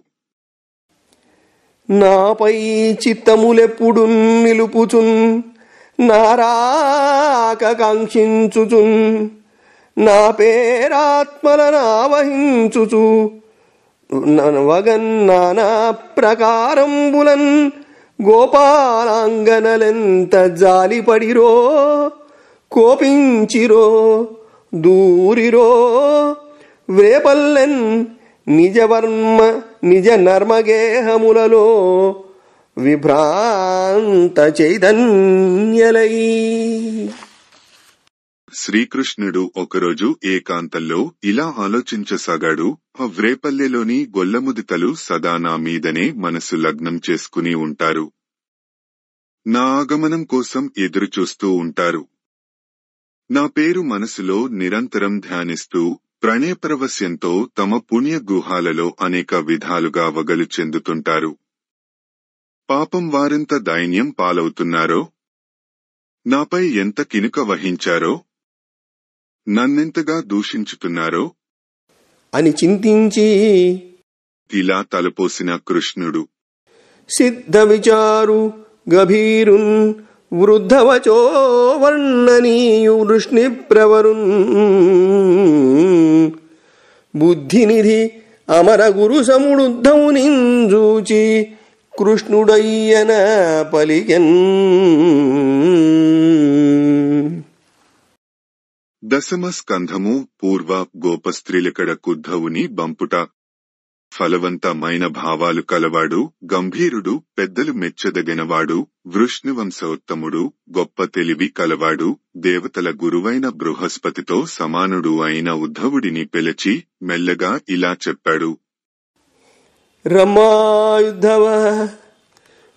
నాపై చిత్తములెప్పుడు నిలుపుచున్ నారాక కాంక్షించుచున్ నా పేరాత్మలనావహించుచు వగన్నానా ప్రకారంబులన్ గోపాలాంగనలెంత జాలిపడిరో కోపించిరో దూరిరో వ్రేపల్లెన్ నిజ నర్మగేహములలో విభ్రాంత చైతన్యలై. శ్రీకృష్ణుడు ఒకరోజు ఏకాంతంలో ఇలా ఆలోచించసాగాడు. వ్రేపల్లెలోని గొల్లముదితలు సదా నా మీదనే మనసు లగ్నం చేసుకుని ఉంటారు. నా ఆగమనం కోసం ఎదురుచూస్తూ ఉంటారు. నా పేరు మనసులో నిరంతరం ధ్యానిస్తూ ప్రణయపరవశ్యంతో తమ పుణ్య గుహాలలో అనేక విధాలుగా వగలు చెందుతుంటారు. పాపం వారెంత దైన్యం పాలవుతున్నారో, నాపై ఎంత కినుక వహించారో, నన్నెంతగా దూషించుతున్నారో అని చింతించి ఇలా తలపోసిన కృష్ణుడు సిద్ధ విచారు గభీరున్ వృద్ధవచో వర్ణనీయు వృష్ణి ప్రవరున్ బుద్ధినిధి అమర గురు సముడుద్ధమునింజూచి కృష్ణుడయ్యన పలికెన్. దశమ స్కంధము పూర్వ గోపస్త్రీలకడ కుద్ధవుని బంపుట. ఫలవంతమైన భావాలు కలవాడు, గంభీరుడు, పెద్దలు మెచ్చదగినవాడు, వృష్ణివంశోత్తముడు, గొప్ప తెలివి కలవాడు, దేవతల గురువైన బృహస్పతితో సమానుడు అయిన ఉద్ధవుడిని పిలిచి మెల్లగా ఇలా చెప్పాడు. రమాయుద్ధవ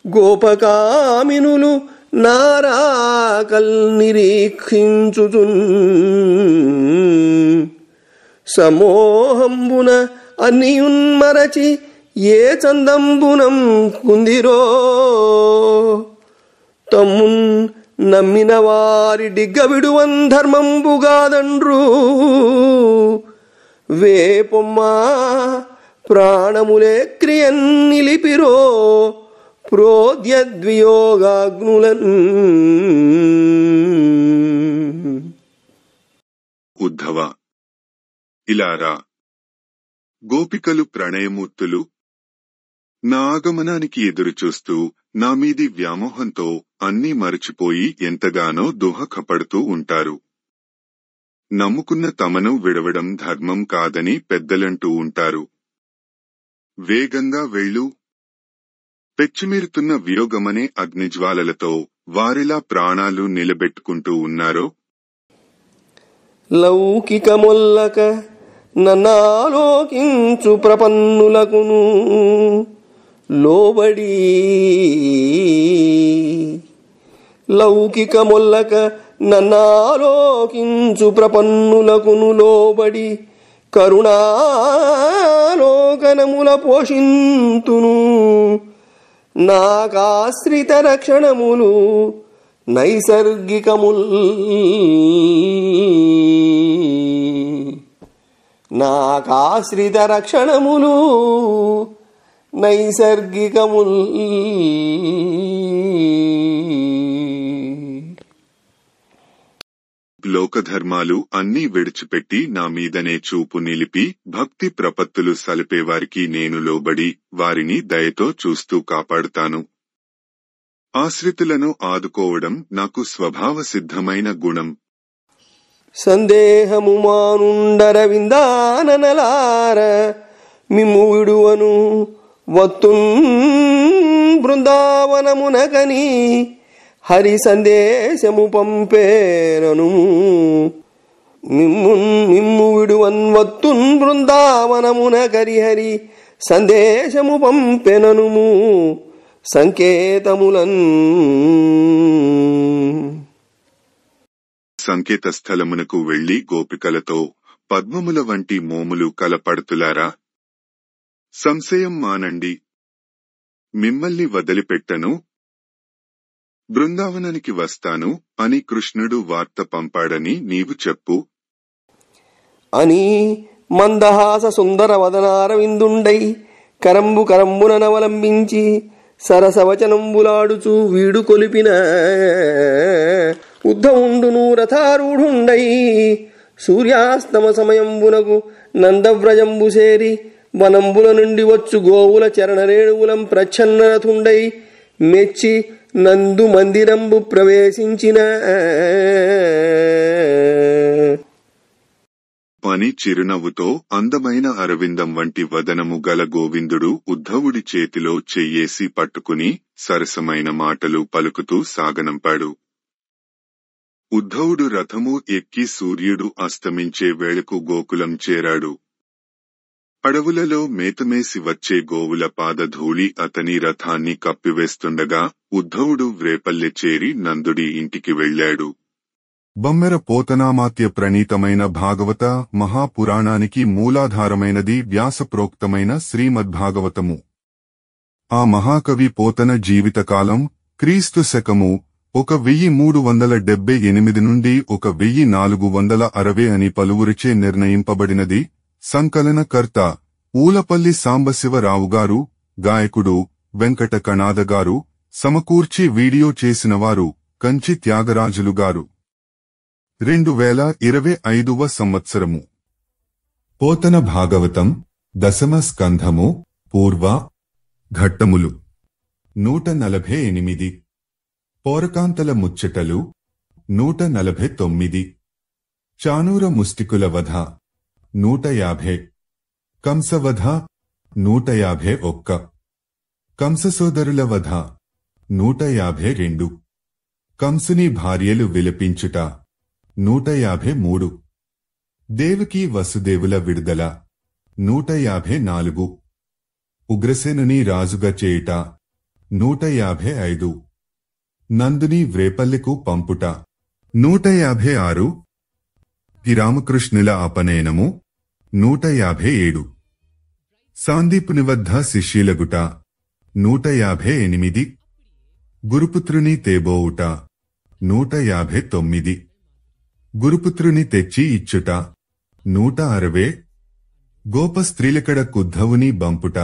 గోపకామినులు నారాకల్ నిరీక్షించుచున్ సమోహంబున అన్నియున్మరచి ఏ చందంబునం కుందిరో తమ్మున్ నమ్మిన వారి డిగ్గవిడువన్ ధర్మంబుగాదండ్రు వేపొమ్మా ప్రాణములే క్రియన్ నిలిపిరో ప్రోద్యద్వియోగాగ్నులన్. ఉద్ధవ, ఇలారా, గోపికలు ప్రణయమూర్తులు నా ఆగమనానికి ఎదురుచూస్తూ నా మీది వ్యామోహంతో అన్నీ మరచిపోయి ఎంతగానో దుఃఖపడుతూ ఉంటారు. నమ్ముకున్న తమను విడవడం ధర్మం కాదని పెద్దలంటూ ఉంటారు. వేగంగా వెళ్ళు. పెచ్చిమీరుతున్న వియోగమనే అగ్నిజ్వాలలతో వారిలా ప్రాణాలు నిలబెట్టుకుంటూ ఉన్నారో. లౌకికముల్లక నన్నాలోకించు ప్రపన్నులకును లోబడి లౌకికముల్లక నన్నాలోకించు ప్రపన్నులకును లోబడి కరుణాలోకనముల పోషింతును నాకాశ్రిత రక్షణములు నైసర్గికముల్ నాకాశ్రిత రక్షణములు నైసర్గికముల్. లోకధర్మాలు అన్నీ విడిచిపెట్టి నా మీదనే చూపు నిలిపి భక్తి ప్రపత్తులు సలిపేవారికి నేను లోబడి వారిని దయతో చూస్తూ కాపాడుతాను. ఆశ్రితులను ఆదుకోవడం నాకు స్వభావ సిద్ధమైన గుణం. సందేహము మానుండరవిందాననలార మిమ్ము విడువను వత్తున్ బృందావనమునకని హరి సందేశము పంపేనను మిమ్ము విడువన్ వత్తున్ బృందావనమునకరి హరి సందేశము పంపెననుము సంకేతములన్. సంకేత స్థలమునకు వెళ్లి గోపికలతో పద్మముల వంటి మోములు కలపడుతులారా, సంశయం మానండి, మిమ్మల్ని వదిలిపెట్టను, బృందావనానికి వస్తాను అని కృష్ణుడు వార్త పంపాడని నీవు చెప్పు అని మందహాస సుందర వదనారవిందుండై కరంబునవలంబించి సరసవచనంబులాడుచు వీడు కొలిపిన ఉద్ధవుండును రథారూఢుండై సూర్యాస్తమ సమయంబునకు నందవ్రజంబు సేరి వనంబుల నుండి వచ్చు గోవుల చరణరేణువులం ప్రచ్ఛన్నరథుండై మెచ్చి నందు మందిరంబు ప్రవేశించిన పని చిరునవ్వుతో అందమైన అరవిందం వంటి వదనము గల గోవిందుడు ఉద్ధవుడి చేతిలో చెయ్యేసి పట్టుకుని సరసమైన మాటలు పలుకుతూ సాగనంపాడు. ఉద్ధవుడు రథము ఎక్కి సూర్యుడు అస్తమించే వేళకు గోకులం చేరాడు. అడవులలో మేతమేసి వచ్చే గోవుల పాదధూళి అతని రథాన్ని కప్పివేస్తుండగా ఉద్ధవుడు వ్రేపల్లె చేరి నందుడి ఇంటికి వెళ్లాడు. బమ్మెర పోతనామాత్య ప్రణీతమైన భాగవత మహాపురాణానికి మూలాధారమైనది వ్యాసప్రోక్తమైన శ్రీమద్భాగవతము. ఆ మహాకవి పోతన జీవితకాలం క్రీస్తు శకము 1378 నుండి 1460 అని పలువురిచే నిర్ణయింపబడినది. సంకలనకర్త ఊలపల్లి సాంబశివరావుగారు, గాయకుడు వెంకట కణాదగారు, సమకూర్చి వీడియో చేసినవారు కంచి త్యాగరాజులుగారు. 2025వ సంవత్సరము. పోతన భాగవతం దశమ స్కంధము పూర్వ ఘట్టములు 148. పోరకాంతల ముచ్చటలు 149. చానూర ముష్టికుల వధ 150. కంసవధ 151. కంససోదరుల వధ 152. కంసుని భార్యలు విలపించుట 153. దేవకీ వసుదేవుల విడుదల 154. ఉగ్రసేనుని రాజుగా చేయుట 155. నందుని వ్రేపల్లెకు పంపుట 156. రామకృష్ణుల అపనయనము 157. సాందీపుని వద్ద శిష్యులగుట 158. గురుపుత్రుని తేబోవుట 159. గురుపుత్రుని తెచ్చి ఇచ్చుట 160. గోపస్త్రీలకడ కుద్ధవుని బంపుట